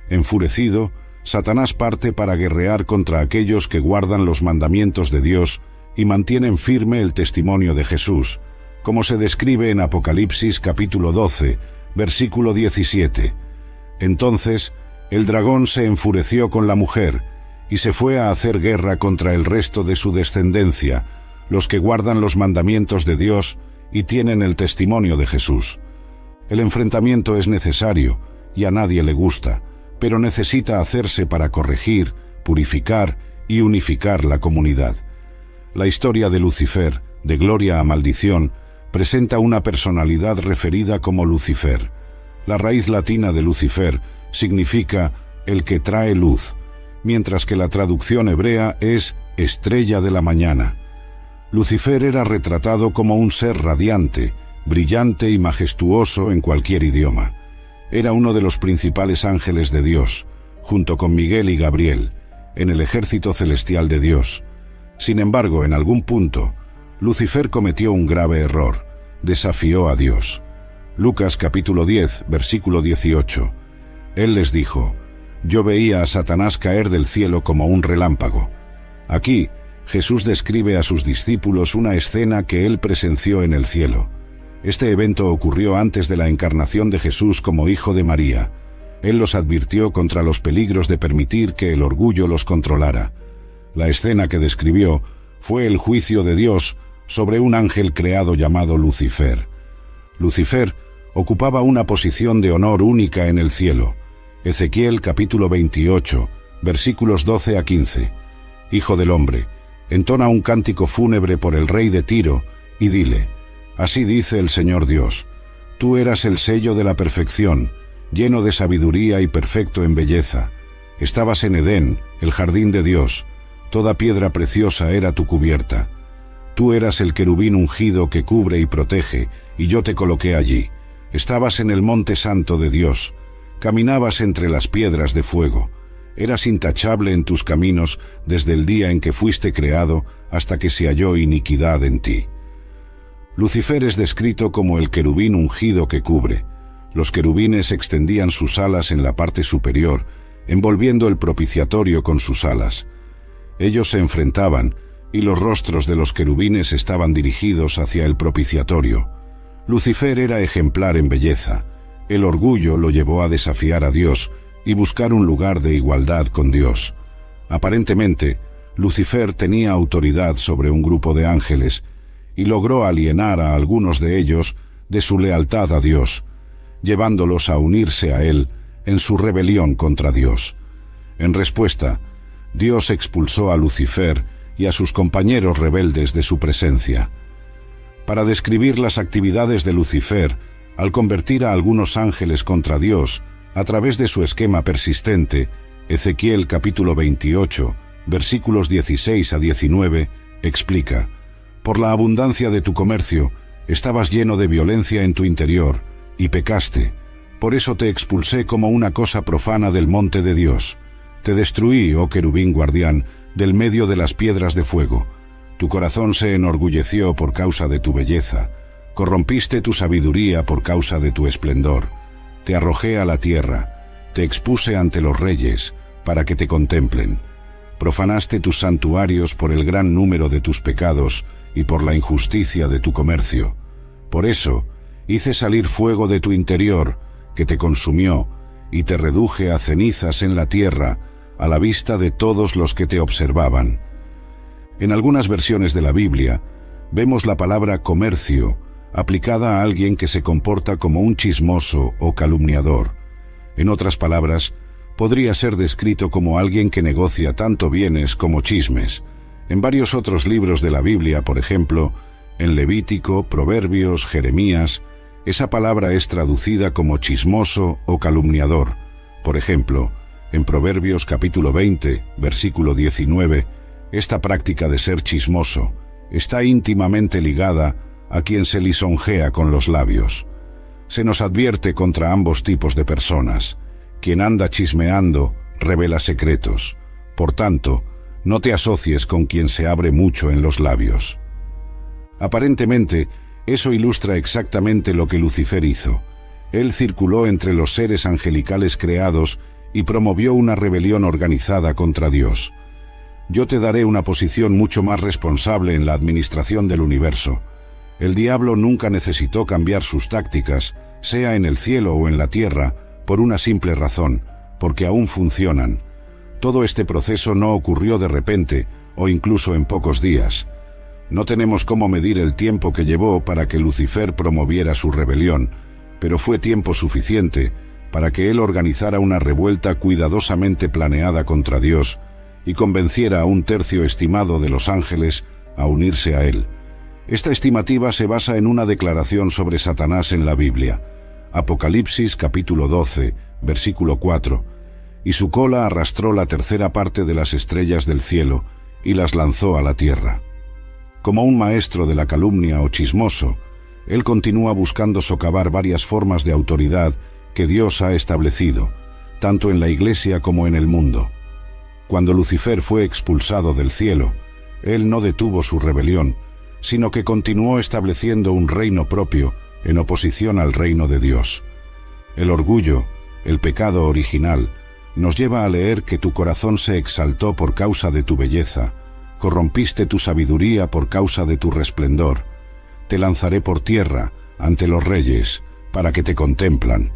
Enfurecido, Satanás parte para guerrear contra aquellos que guardan los mandamientos de Dios y mantienen firme el testimonio de Jesús, como se describe en Apocalipsis capítulo 12, versículo 17. Entonces, el dragón se enfureció con la mujer y se fue a hacer guerra contra el resto de su descendencia, los que guardan los mandamientos de Dios y tienen el testimonio de Jesús. El enfrentamiento es necesario y a nadie le gusta, pero necesita hacerse para corregir, purificar y unificar la comunidad. La historia de Lucifer, de gloria a maldición, presenta una personalidad referida como Lucifer. La raíz latina de Lucifer significa el que trae luz, mientras que la traducción hebrea es estrella de la mañana. Lucifer era retratado como un ser radiante, brillante y majestuoso en cualquier idioma. Era uno de los principales ángeles de Dios, junto con Miguel y Gabriel, en el ejército celestial de Dios. Sin embargo, en algún punto, Lucifer cometió un grave error: desafió a Dios. Lucas capítulo 10, versículo 18. Él les dijo: «Yo veía a Satanás caer del cielo como un relámpago». Aquí, Jesús describe a sus discípulos una escena que él presenció en el cielo. Este evento ocurrió antes de la encarnación de Jesús como hijo de María. Él los advirtió contra los peligros de permitir que el orgullo los controlara. La escena que describió fue el juicio de Dios sobre un ángel creado llamado Lucifer. Lucifer ocupaba una posición de honor única en el cielo. Ezequiel capítulo 28, versículos 12 a 15. Hijo del hombre, entona un cántico fúnebre por el rey de Tiro y dile: así dice el Señor Dios, tú eras el sello de la perfección, lleno de sabiduría y perfecto en belleza. Estabas en Edén, el jardín de Dios. Toda piedra preciosa era tu cubierta. Tú eras el querubín ungido que cubre y protege, y yo te coloqué allí. Estabas en el monte santo de Dios. Caminabas entre las piedras de fuego. Eras intachable en tus caminos desde el día en que fuiste creado hasta que se halló iniquidad en ti. Lucifer es descrito como el querubín ungido que cubre. Los querubines extendían sus alas en la parte superior, envolviendo el propiciatorio con sus alas. Ellos se enfrentaban, y los rostros de los querubines estaban dirigidos hacia el propiciatorio. Lucifer era ejemplar en belleza. El orgullo lo llevó a desafiar a Dios y buscar un lugar de igualdad con Dios. Aparentemente, Lucifer tenía autoridad sobre un grupo de ángeles y logró alienar a algunos de ellos de su lealtad a Dios, llevándolos a unirse a él en su rebelión contra Dios. En respuesta, Dios expulsó a Lucifer y a sus compañeros rebeldes de su presencia. Para describir las actividades de Lucifer, al convertir a algunos ángeles contra Dios a través de su esquema persistente, Ezequiel capítulo 28, versículos 16 a 19, explica: por la abundancia de tu comercio, estabas lleno de violencia en tu interior, y pecaste. Por eso te expulsé como una cosa profana del monte de Dios. Te destruí, oh querubín guardián, del medio de las piedras de fuego. Tu corazón se enorgulleció por causa de tu belleza. Corrompiste tu sabiduría por causa de tu esplendor. Te arrojé a la tierra, te expuse ante los reyes, para que te contemplen. Profanaste tus santuarios por el gran número de tus pecados y por la injusticia de tu comercio. Por eso, hice salir fuego de tu interior, que te consumió, y te reduje a cenizas en la tierra, a la vista de todos los que te observaban. En algunas versiones de la Biblia, vemos la palabra comercio, aplicada a alguien que se comporta como un chismoso o calumniador. En otras palabras, podría ser descrito como alguien que negocia tanto bienes como chismes. En varios otros libros de la Biblia, por ejemplo, en Levítico, Proverbios, Jeremías, esa palabra es traducida como chismoso o calumniador. Por ejemplo, en Proverbios capítulo 20, versículo 19, esta práctica de ser chismoso está íntimamente ligada a quien se lisonjea con los labios. Se nos advierte contra ambos tipos de personas. Quien anda chismeando revela secretos. Por tanto, no te asocies con quien se abre mucho en los labios. Aparentemente, eso ilustra exactamente lo que Lucifer hizo. Él circuló entre los seres angelicales creados y promovió una rebelión organizada contra Dios. Yo te daré una posición mucho más responsable en la administración del universo. El diablo nunca necesitó cambiar sus tácticas, sea en el cielo o en la tierra, por una simple razón, porque aún funcionan. Todo este proceso no ocurrió de repente, o incluso en pocos días. No tenemos cómo medir el tiempo que llevó para que Lucifer promoviera su rebelión, pero fue tiempo suficiente para que él organizara una revuelta cuidadosamente planeada contra Dios y convenciera a un tercio estimado de los ángeles a unirse a él. Esta estimativa se basa en una declaración sobre Satanás en la Biblia, Apocalipsis capítulo 12, versículo 4, y su cola arrastró la tercera parte de las estrellas del cielo y las lanzó a la tierra. Como un maestro de la calumnia o chismoso, él continúa buscando socavar varias formas de autoridad que Dios ha establecido, tanto en la Iglesia como en el mundo. Cuando Lucifer fue expulsado del cielo, él no detuvo su rebelión, sino que continuó estableciendo un reino propio en oposición al reino de Dios. El orgullo, el pecado original, nos lleva a leer que tu corazón se exaltó por causa de tu belleza, corrompiste tu sabiduría por causa de tu resplendor. Te lanzaré por tierra ante los reyes, para que te contemplan.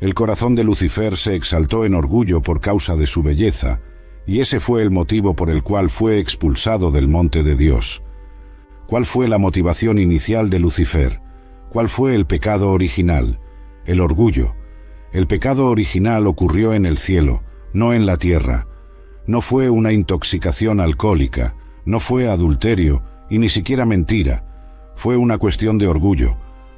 El corazón de Lucifer se exaltó en orgullo por causa de su belleza, y ese fue el motivo por el cual fue expulsado del monte de Dios. ¿Cuál fue la motivación inicial de Lucifer? ¿Cuál fue el pecado original? El orgullo. El pecado original ocurrió en el cielo, no en la tierra. No fue una intoxicación alcohólica, no fue adulterio y ni siquiera mentira. Fue una cuestión de orgullo.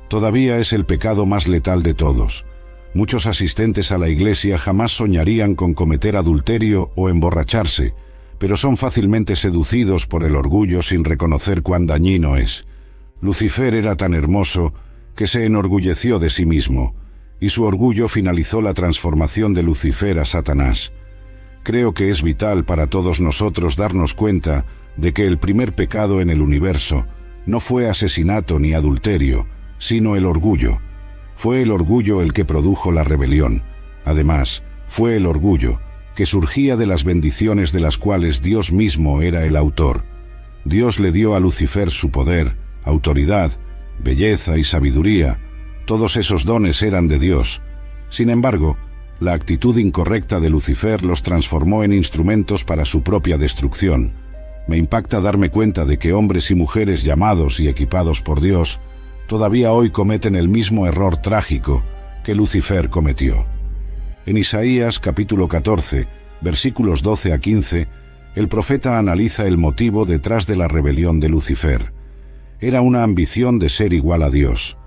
Todavía es el pecado más letal de todos. Muchos asistentes a la iglesia jamás soñarían con cometer adulterio o emborracharse, pero son fácilmente seducidos por el orgullo sin reconocer cuán dañino es. Lucifer era tan hermoso que se enorgulleció de sí mismo, y su orgullo finalizó la transformación de Lucifer a Satanás. Creo que es vital para todos nosotros darnos cuenta de que el primer pecado en el universo no fue asesinato ni adulterio, sino el orgullo. Fue el orgullo el que produjo la rebelión. Además, fue el orgullo que surgía de las bendiciones de las cuales Dios mismo era el autor. Dios le dio a Lucifer su poder, autoridad, belleza y sabiduría. Todos esos dones eran de Dios. Sin embargo, la actitud incorrecta de Lucifer los transformó en instrumentos para su propia destrucción. Me impacta darme cuenta de que hombres y mujeres llamados y equipados por Dios todavía hoy cometen el mismo error trágico que Lucifer cometió. En Isaías capítulo 14, versículos 12 a 15, el profeta analiza el motivo detrás de la rebelión de Lucifer. Era una ambición de ser igual a Dios.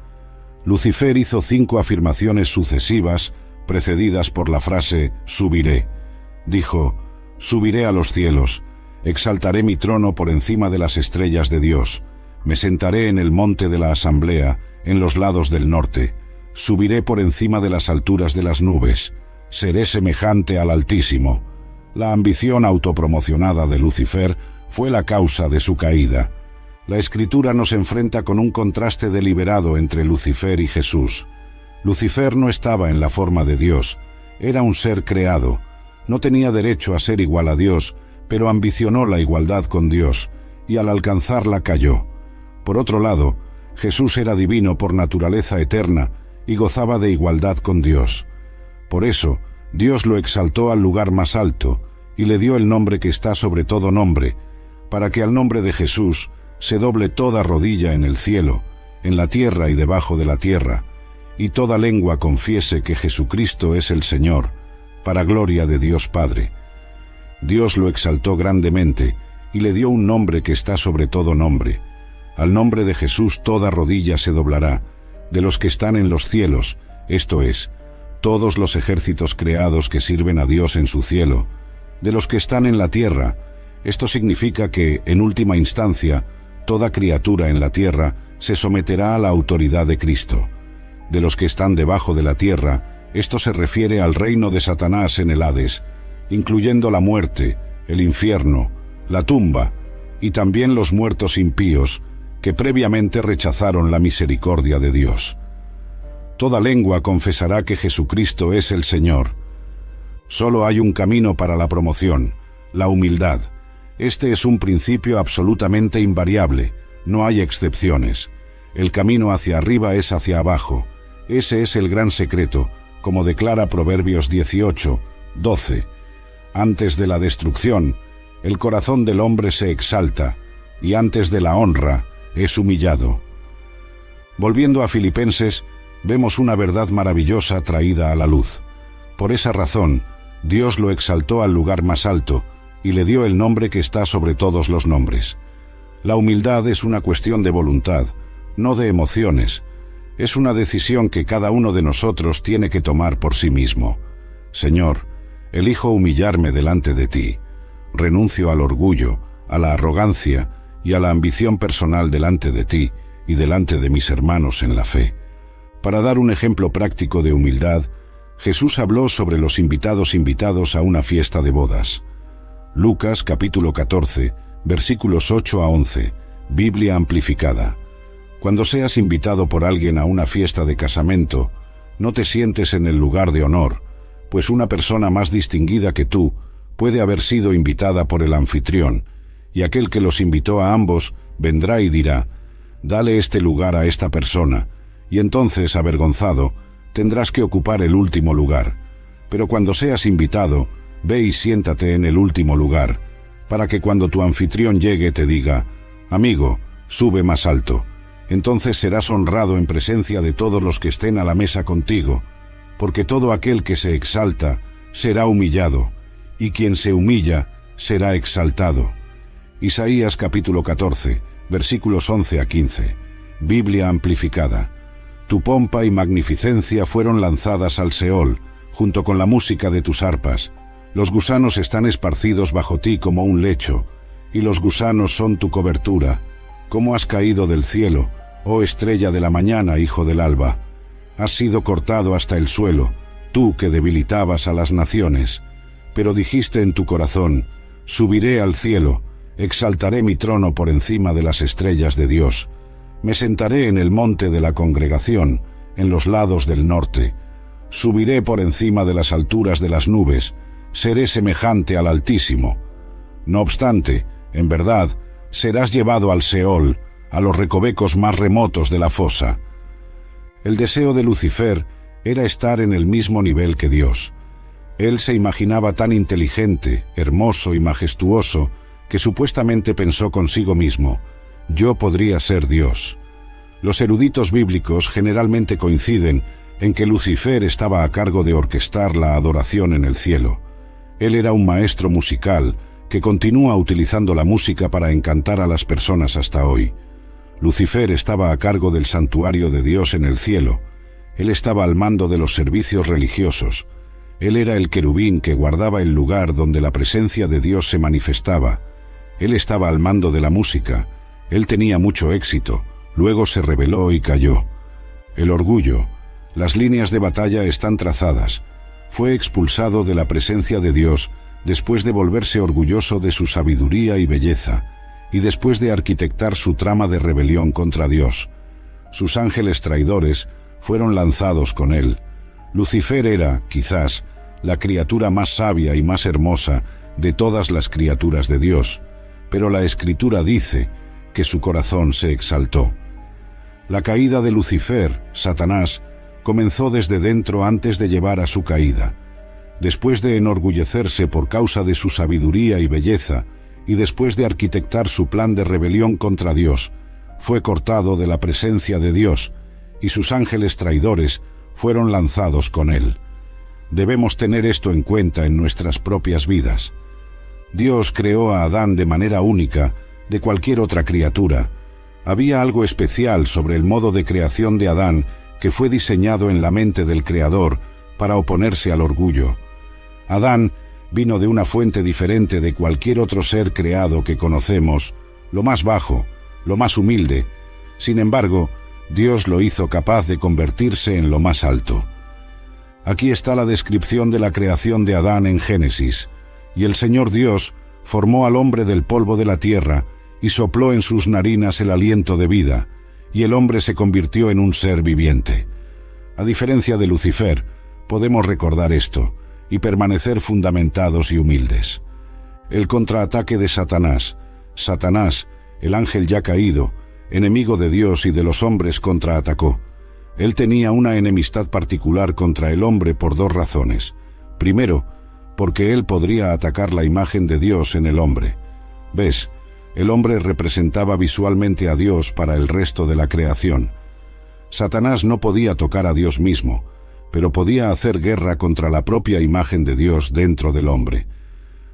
Lucifer hizo 5 afirmaciones sucesivas, precedidas por la frase «subiré». Dijo: «Subiré a los cielos, exaltaré mi trono por encima de las estrellas de Dios, me sentaré en el monte de la asamblea, en los lados del norte, subiré por encima de las alturas de las nubes, seré semejante al Altísimo». La ambición autopromocionada de Lucifer fue la causa de su caída. La Escritura nos enfrenta con un contraste deliberado entre Lucifer y Jesús. Lucifer no estaba en la forma de Dios, era un ser creado. No tenía derecho a ser igual a Dios, pero ambicionó la igualdad con Dios, y al alcanzarla cayó. Por otro lado, Jesús era divino por naturaleza eterna y gozaba de igualdad con Dios. Por eso, Dios lo exaltó al lugar más alto y le dio el nombre que está sobre todo nombre, para que al nombre de Jesús se doble toda rodilla en el cielo, en la tierra y debajo de la tierra, y toda lengua confiese que Jesucristo es el Señor, para gloria de Dios Padre. Dios lo exaltó grandemente y le dio un nombre que está sobre todo nombre. Al nombre de Jesús toda rodilla se doblará, de los que están en los cielos, esto es, todos los ejércitos creados que sirven a Dios en su cielo, de los que están en la tierra. Esto significa que, en última instancia, toda criatura en la tierra se someterá a la autoridad de Cristo. De los que están debajo de la tierra, esto se refiere al reino de Satanás en el Hades, incluyendo la muerte, el infierno, la tumba, y también los muertos impíos, que previamente rechazaron la misericordia de Dios. Toda lengua confesará que Jesucristo es el Señor. Solo hay un camino para la promoción, la humildad. Este es un principio absolutamente invariable, no hay excepciones. El camino hacia arriba es hacia abajo. Ese es el gran secreto, como declara Proverbios 18:12. Antes de la destrucción, el corazón del hombre se exalta, y antes de la honra es humillado. Volviendo a Filipenses, vemos una verdad maravillosa traída a la luz. Por esa razón, Dios lo exaltó al lugar más alto y le dio el nombre que está sobre todos los nombres. La humildad es una cuestión de voluntad, no de emociones. Es una decisión que cada uno de nosotros tiene que tomar por sí mismo. Señor, elijo humillarme delante de ti. Renuncio al orgullo, a la arrogancia y a la ambición personal delante de ti y delante de mis hermanos en la fe. Para dar un ejemplo práctico de humildad, Jesús habló sobre los invitados a una fiesta de bodas. Lucas capítulo 14, versículos 8 a 11, Biblia amplificada. Cuando seas invitado por alguien a una fiesta de casamento, no te sientes en el lugar de honor, pues una persona más distinguida que tú puede haber sido invitada por el anfitrión, y aquel que los invitó a ambos vendrá y dirá: «Dale este lugar a esta persona», y entonces, avergonzado, tendrás que ocupar el último lugar. Pero cuando seas invitado, ve y siéntate en el último lugar, para que cuando tu anfitrión llegue te diga: «Amigo, sube más alto». Entonces serás honrado en presencia de todos los que estén a la mesa contigo, porque todo aquel que se exalta será humillado, y quien se humilla será exaltado. Isaías capítulo 14, versículos 11 a 15, Biblia amplificada. Tu pompa y magnificencia fueron lanzadas al Seol, junto con la música de tus arpas. Los gusanos están esparcidos bajo ti como un lecho, y los gusanos son tu cobertura. ¿Cómo has caído del cielo, oh estrella de la mañana, hijo del alba? Has sido cortado hasta el suelo, tú que debilitabas a las naciones. Pero dijiste en tu corazón: subiré al cielo, exaltaré mi trono por encima de las estrellas de Dios. Me sentaré en el monte de la congregación, en los lados del norte. Subiré por encima de las alturas de las nubes, seré semejante al Altísimo. No obstante, en verdad, serás llevado al Seol, a los recovecos más remotos de la fosa. El deseo de Lucifer era estar en el mismo nivel que Dios. Él se imaginaba tan inteligente, hermoso y majestuoso que supuestamente pensó consigo mismo: yo podría ser Dios. Los eruditos bíblicos generalmente coinciden en que Lucifer estaba a cargo de orquestar la adoración en el cielo. Él era un maestro musical que continúa utilizando la música para encantar a las personas hasta hoy. Lucifer estaba a cargo del santuario de Dios en el cielo. Él estaba al mando de los servicios religiosos. Él era el querubín que guardaba el lugar donde la presencia de Dios se manifestaba. Él estaba al mando de la música. Él tenía mucho éxito, luego se rebeló y cayó. El orgullo. Las líneas de batalla están trazadas. Fue expulsado de la presencia de Dios después de volverse orgulloso de su sabiduría y belleza, y después de arquitectar su trama de rebelión contra Dios. Sus ángeles traidores fueron lanzados con él. Lucifer era, quizás, la criatura más sabia y más hermosa de todas las criaturas de Dios, pero la Escritura dice que su corazón se exaltó. La caída de Lucifer, Satanás, comenzó desde dentro antes de llevar a su caída. Después de enorgullecerse por causa de su sabiduría y belleza, y después de arquitectar su plan de rebelión contra Dios, fue cortado de la presencia de Dios, y sus ángeles traidores fueron lanzados con él. Debemos tener esto en cuenta en nuestras propias vidas. Dios creó a Adán de manera única de cualquier otra criatura. Había algo especial sobre el modo de creación de Adán que fue diseñado en la mente del Creador para oponerse al orgullo. Adán vino de una fuente diferente de cualquier otro ser creado que conocemos, lo más bajo, lo más humilde. Sin embargo, Dios lo hizo capaz de convertirse en lo más alto. Aquí está la descripción de la creación de Adán en Génesis. Y el Señor Dios formó al hombre del polvo de la tierra y sopló en sus narinas el aliento de vida, y el hombre se convirtió en un ser viviente. A diferencia de Lucifer, podemos recordar esto y permanecer fundamentados y humildes. El contraataque de Satanás. Satanás, el ángel ya caído, enemigo de Dios y de los hombres, contraatacó. Él tenía una enemistad particular contra el hombre por dos razones. Primero, porque él podría atacar la imagen de Dios en el hombre. ¿Ves? El hombre representaba visualmente a Dios para el resto de la creación. Satanás no podía tocar a Dios mismo, pero podía hacer guerra contra la propia imagen de Dios dentro del hombre.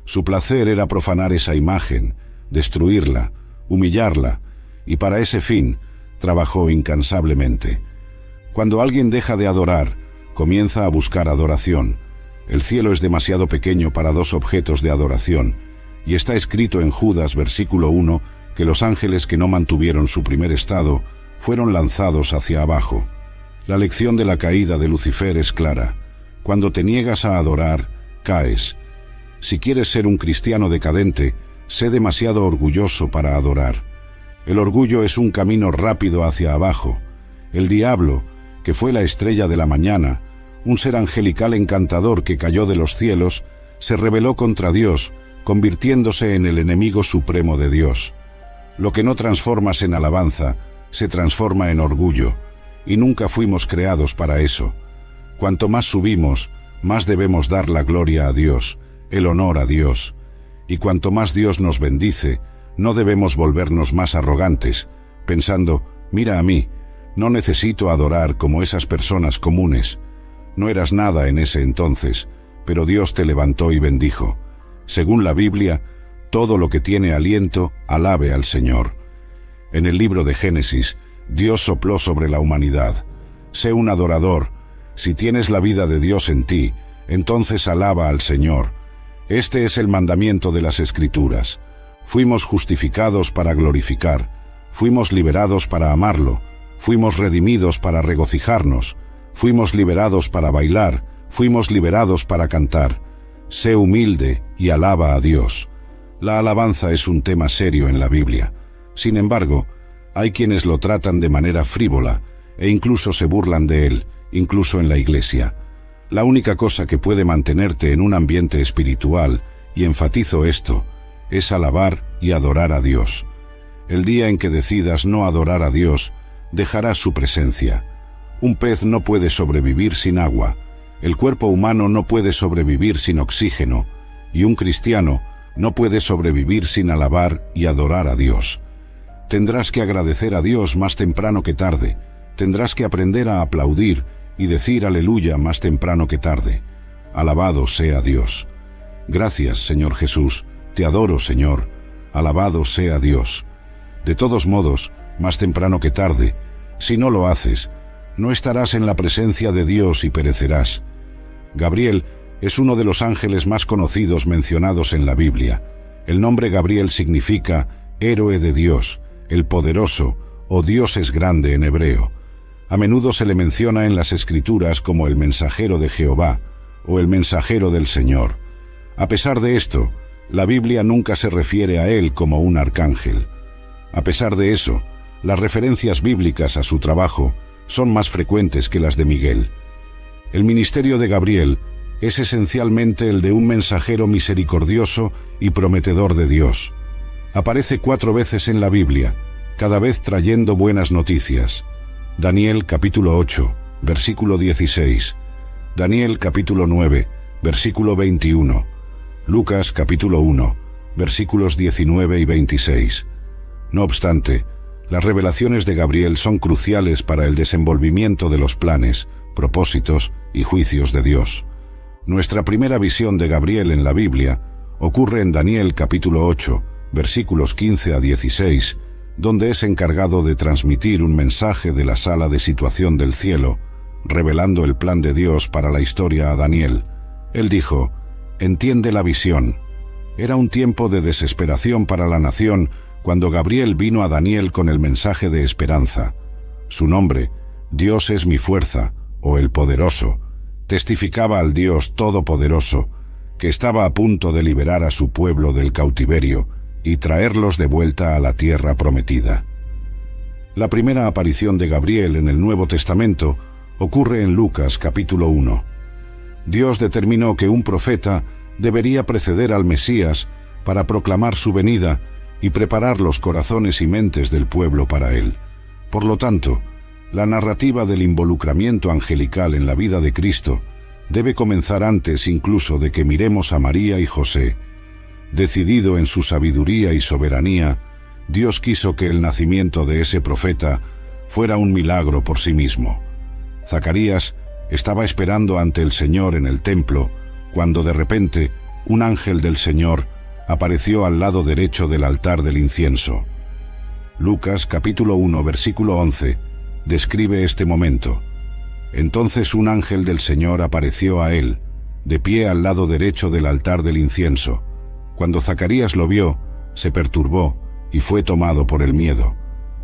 Su placer era profanar esa imagen, destruirla, humillarla, y para ese fin trabajó incansablemente. Cuando alguien deja de adorar, comienza a buscar adoración. El cielo es demasiado pequeño para dos objetos de adoración, y está escrito en Judas versículo 1 que los ángeles que no mantuvieron su primer estado fueron lanzados hacia abajo. La lección de la caída de Lucifer es clara. Cuando te niegas a adorar, caes. Si quieres ser un cristiano decadente, sé demasiado orgulloso para adorar. El orgullo es un camino rápido hacia abajo. El diablo, que fue la estrella de la mañana, un ser angelical encantador que cayó de los cielos, se rebeló contra Dios, convirtiéndose en el enemigo supremo de Dios. Lo que no transformas en alabanza, se transforma en orgullo, y nunca fuimos creados para eso. Cuanto más subimos, más debemos dar la gloria a Dios, el honor a Dios. Y cuanto más Dios nos bendice, no debemos volvernos más arrogantes, pensando, mira a mí, no necesito adorar como esas personas comunes. No eras nada en ese entonces, pero Dios te levantó y bendijo. Según la Biblia, todo lo que tiene aliento, alabe al Señor. En el libro de Génesis, Dios sopló sobre la humanidad. Sé un adorador. Si tienes la vida de Dios en ti, entonces alaba al Señor. Este es el mandamiento de las Escrituras. Fuimos justificados para glorificar. Fuimos liberados para amarlo. Fuimos redimidos para regocijarnos. Fuimos liberados para bailar. Fuimos liberados para cantar. Sé humilde y alaba a Dios. La alabanza es un tema serio en la Biblia. Sin embargo, hay quienes lo tratan de manera frívola e incluso se burlan de él, incluso en la iglesia. La única cosa que puede mantenerte en un ambiente espiritual, y enfatizo esto, es alabar y adorar a Dios. El día en que decidas no adorar a Dios, dejarás su presencia. Un pez no puede sobrevivir sin agua. El cuerpo humano no puede sobrevivir sin oxígeno, y un cristiano no puede sobrevivir sin alabar y adorar a Dios. Tendrás que agradecer a Dios más temprano que tarde. Tendrás que aprender a aplaudir y decir aleluya más temprano que tarde. Alabado sea Dios. Gracias, Señor Jesús. Te adoro, Señor. Alabado sea Dios. De todos modos, más temprano que tarde, si no lo haces, no estarás en la presencia de Dios y perecerás. Gabriel es uno de los ángeles más conocidos mencionados en la Biblia. El nombre Gabriel significa héroe de Dios, el poderoso, o Dios es grande en hebreo. A menudo se le menciona en las Escrituras como el mensajero de Jehová, o el mensajero del Señor. A pesar de esto, la Biblia nunca se refiere a él como un arcángel. A pesar de eso, las referencias bíblicas a su trabajo son más frecuentes que las de Miguel. El ministerio de Gabriel es esencialmente el de un mensajero misericordioso y prometedor de Dios. Aparece 4 veces en la Biblia, cada vez trayendo buenas noticias. Daniel capítulo 8, versículo 16. Daniel capítulo 9, versículo 21. Lucas capítulo 1, versículos 19 y 26. No obstante, las revelaciones de Gabriel son cruciales para el desenvolvimiento de los planes, propósitos y juicios de Dios. Nuestra primera visión de Gabriel en la Biblia ocurre en Daniel capítulo 8, versículos 15 a 16, donde es encargado de transmitir un mensaje de la sala de situación del cielo, revelando el plan de Dios para la historia a Daniel. Él dijo: «Entiende la visión». Era un tiempo de desesperación para la nación cuando Gabriel vino a Daniel con el mensaje de esperanza. Su nombre, Dios es mi fuerza, o el poderoso, testificaba al Dios todopoderoso, que estaba a punto de liberar a su pueblo del cautiverio y traerlos de vuelta a la tierra prometida. La primera aparición de Gabriel en el Nuevo Testamento ocurre en Lucas capítulo 1. Dios determinó que un profeta debería preceder al Mesías para proclamar su venida y preparar los corazones y mentes del pueblo para él. Por lo tanto, la narrativa del involucramiento angelical en la vida de Cristo debe comenzar antes incluso de que miremos a María y José. Decidido en su sabiduría y soberanía, Dios quiso que el nacimiento de ese profeta fuera un milagro por sí mismo. Zacarías estaba esperando ante el Señor en el templo, cuando de repente un ángel del Señor apareció al lado derecho del altar del incienso. Lucas capítulo 1 versículo 11 describe este momento. Entonces un ángel del Señor apareció a él, de pie al lado derecho del altar del incienso. Cuando Zacarías lo vio, se perturbó y fue tomado por el miedo.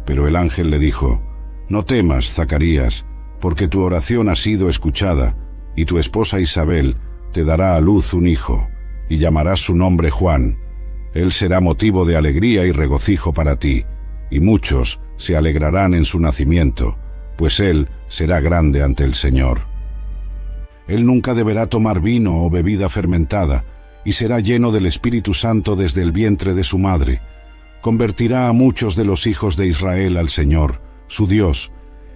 Pero el ángel le dijo: «No temas, Zacarías, porque tu oración ha sido escuchada, y tu esposa Isabel te dará a luz un hijo, y llamarás su nombre Juan. Él será motivo de alegría y regocijo para ti, y muchos se alegrarán en su nacimiento, pues él será grande ante el Señor. Él nunca deberá tomar vino o bebida fermentada, y será lleno del Espíritu Santo desde el vientre de su madre. Convertirá a muchos de los hijos de Israel al Señor, su Dios.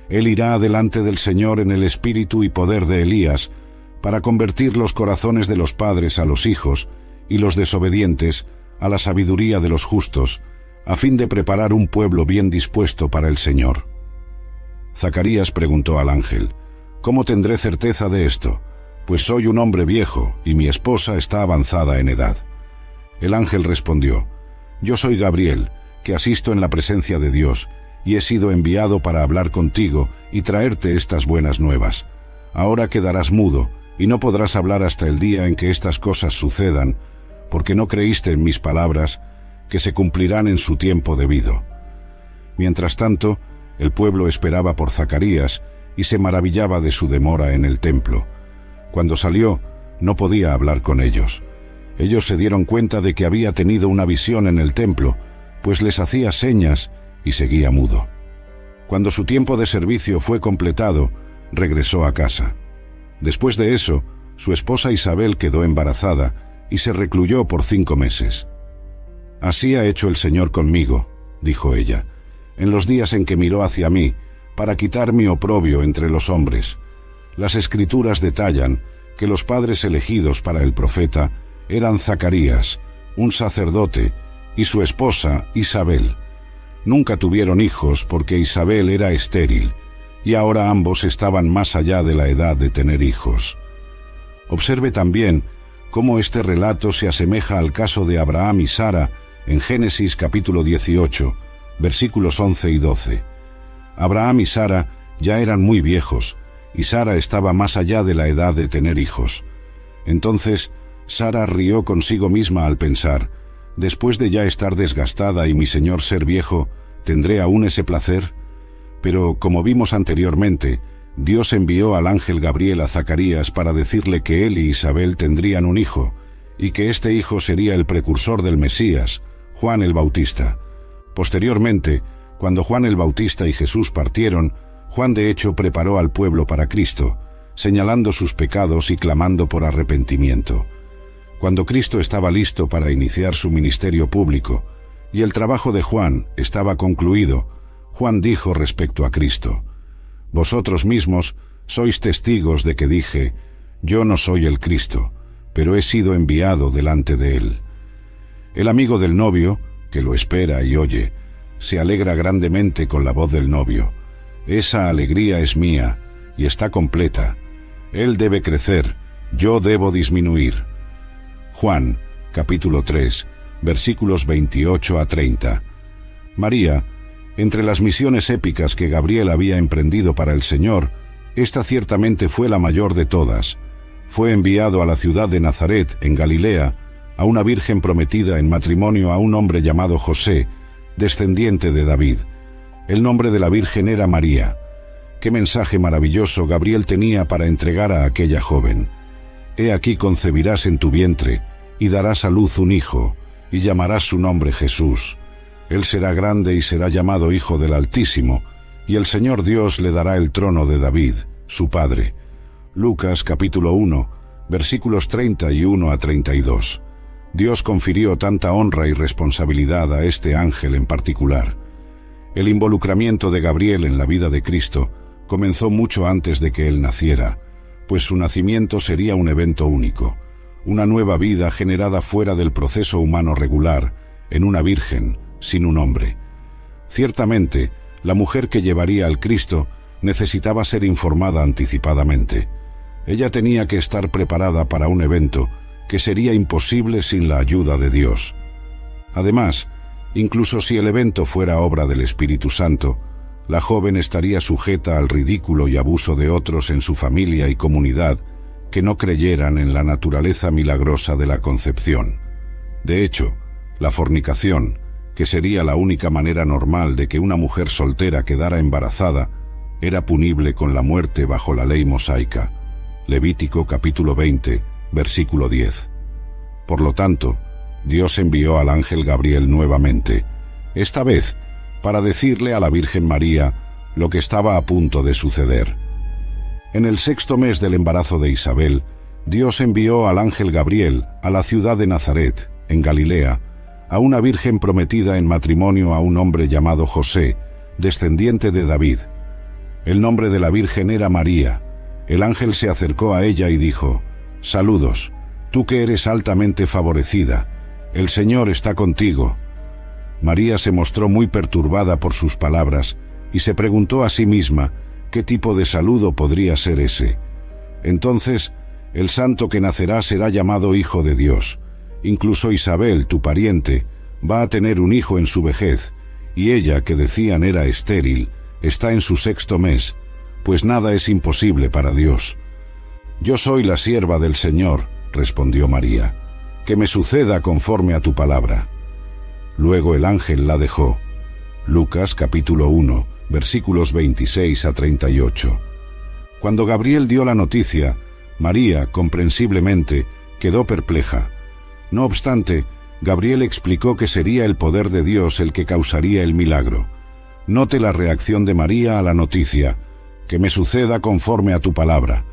Él irá delante del Señor en el espíritu y poder de Elías, para convertir los corazones de los padres a los hijos, y los desobedientes a la sabiduría de los justos, a fin de preparar un pueblo bien dispuesto para el Señor». Zacarías preguntó al ángel: «¿Cómo tendré certeza de esto? Pues soy un hombre viejo, y mi esposa está avanzada en edad». El ángel respondió: «Yo soy Gabriel, que asisto en la presencia de Dios, y he sido enviado para hablar contigo y traerte estas buenas nuevas. Ahora quedarás mudo, y no podrás hablar hasta el día en que estas cosas sucedan, porque no creíste en mis palabras, que se cumplirán en su tiempo debido». Mientras tanto, el pueblo esperaba por Zacarías y se maravillaba de su demora en el templo. Cuando salió, no podía hablar con ellos. Ellos se dieron cuenta de que había tenido una visión en el templo, pues les hacía señas y seguía mudo. Cuando su tiempo de servicio fue completado, regresó a casa. Después de eso, su esposa Isabel quedó embarazada y se recluyó por 5 meses. «Así ha hecho el Señor conmigo», dijo ella, «en los días en que miró hacia mí, para quitar mi oprobio entre los hombres». Las Escrituras detallan que los padres elegidos para el profeta eran Zacarías, un sacerdote, y su esposa Isabel. Nunca tuvieron hijos porque Isabel era estéril, y ahora ambos estaban más allá de la edad de tener hijos. Observe también cómo este relato se asemeja al caso de Abraham y Sara en Génesis capítulo 18, versículos 11 y 12. Abraham y Sara ya eran muy viejos, y Sara estaba más allá de la edad de tener hijos. Entonces Sara rió consigo misma al pensar: «Después de ya estar desgastada y mi señor ser viejo, ¿tendré aún ese placer?». Pero, como vimos anteriormente, Dios envió al ángel Gabriel a Zacarías para decirle que él y Isabel tendrían un hijo, y que este hijo sería el precursor del Mesías, Juan el Bautista. Posteriormente, cuando Juan el Bautista y Jesús partieron, Juan de hecho preparó al pueblo para Cristo, señalando sus pecados y clamando por arrepentimiento. Cuando Cristo estaba listo para iniciar su ministerio público, y el trabajo de Juan estaba concluido, Juan dijo respecto a Cristo: «Vosotros mismos sois testigos de que dije: yo no soy el Cristo, pero he sido enviado delante de él». El amigo del novio, que lo espera y oye, se alegra grandemente con la voz del novio. Esa alegría es mía, y está completa. Él debe crecer, yo debo disminuir. Juan, capítulo 3, versículos 28 a 30. María, entre las misiones épicas que Gabriel había emprendido para el Señor, esta ciertamente fue la mayor de todas. Fue enviado a la ciudad de Nazaret, en Galilea, a una virgen prometida en matrimonio a un hombre llamado José, descendiente de David. El nombre de la virgen era María. Qué mensaje maravilloso Gabriel tenía para entregar a aquella joven. «He aquí concebirás en tu vientre, y darás a luz un hijo, y llamarás su nombre Jesús. Él será grande y será llamado Hijo del Altísimo, y el Señor Dios le dará el trono de David, su padre». Lucas capítulo 1, versículos 31 a 32. Dios confirió tanta honra y responsabilidad a este ángel en particular. El involucramiento de Gabriel en la vida de Cristo comenzó mucho antes de que él naciera, pues su nacimiento sería un evento único, una nueva vida generada fuera del proceso humano regular, en una virgen, sin un hombre. Ciertamente, la mujer que llevaría al Cristo necesitaba ser informada anticipadamente. Ella tenía que estar preparada para un evento que sería imposible sin la ayuda de Dios. Además, incluso si el evento fuera obra del Espíritu Santo, la joven estaría sujeta al ridículo y abuso de otros en su familia y comunidad que no creyeran en la naturaleza milagrosa de la concepción. De hecho, la fornicación, que sería la única manera normal de que una mujer soltera quedara embarazada, era punible con la muerte bajo la ley mosaica. Levítico capítulo 20, versículo 10. Por lo tanto, Dios envió al ángel Gabriel nuevamente, esta vez para decirle a la Virgen María lo que estaba a punto de suceder. En el 6º mes del embarazo de Isabel, Dios envió al ángel Gabriel a la ciudad de Nazaret, en Galilea, a una virgen prometida en matrimonio a un hombre llamado José, descendiente de David. El nombre de la virgen era María. El ángel se acercó a ella y dijo: «Saludos, tú que eres altamente favorecida, el Señor está contigo». María se mostró muy perturbada por sus palabras y se preguntó a sí misma qué tipo de saludo podría ser ese. Entonces, el santo que nacerá será llamado Hijo de Dios. Incluso Isabel, tu pariente, va a tener un hijo en su vejez, y ella, que decían era estéril, está en su 6º mes, pues nada es imposible para Dios. «Yo soy la sierva del Señor», respondió María, «que me suceda conforme a tu palabra». Luego el ángel la dejó. Lucas capítulo 1, versículos 26 a 38. Cuando Gabriel dio la noticia, María, comprensiblemente, quedó perpleja. No obstante, Gabriel explicó que sería el poder de Dios el que causaría el milagro. Note la reacción de María a la noticia: «Que me suceda conforme a tu palabra».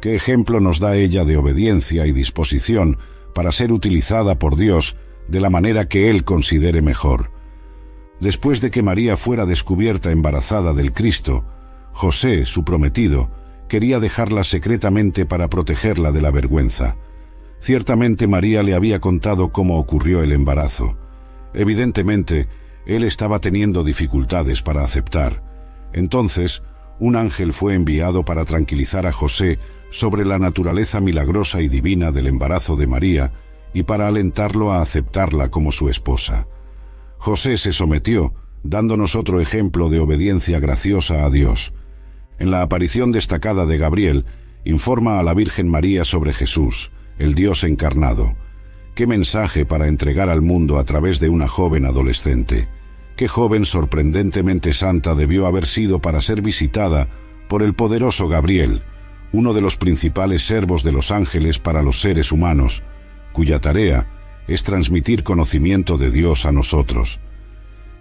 ¿Qué ejemplo nos da ella de obediencia y disposición para ser utilizada por Dios de la manera que Él considere mejor? Después de que María fuera descubierta embarazada del Cristo, José, su prometido, quería dejarla secretamente para protegerla de la vergüenza. Ciertamente María le había contado cómo ocurrió el embarazo. Evidentemente, él estaba teniendo dificultades para aceptar. Entonces, un ángel fue enviado para tranquilizar a José sobre la naturaleza milagrosa y divina del embarazo de María y para alentarlo a aceptarla como su esposa. José se sometió, dándonos otro ejemplo de obediencia graciosa a Dios. En la aparición destacada de Gabriel, informa a la Virgen María sobre Jesús, el Dios encarnado. ¡Qué mensaje para entregar al mundo a través de una joven adolescente! ¡Qué joven sorprendentemente santa debió haber sido para ser visitada por el poderoso Gabriel, uno de los principales servos de los ángeles para los seres humanos, cuya tarea es transmitir conocimiento de Dios a nosotros!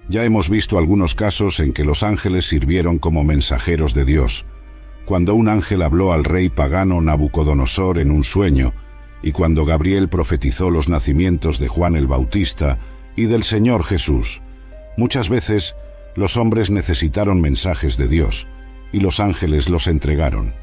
Ya hemos visto algunos casos en que los ángeles sirvieron como mensajeros de Dios, cuando un ángel habló al rey pagano Nabucodonosor en un sueño, y cuando Gabriel profetizó los nacimientos de Juan el Bautista y del Señor Jesús. Muchas veces, los hombres necesitaron mensajes de Dios, y los ángeles los entregaron.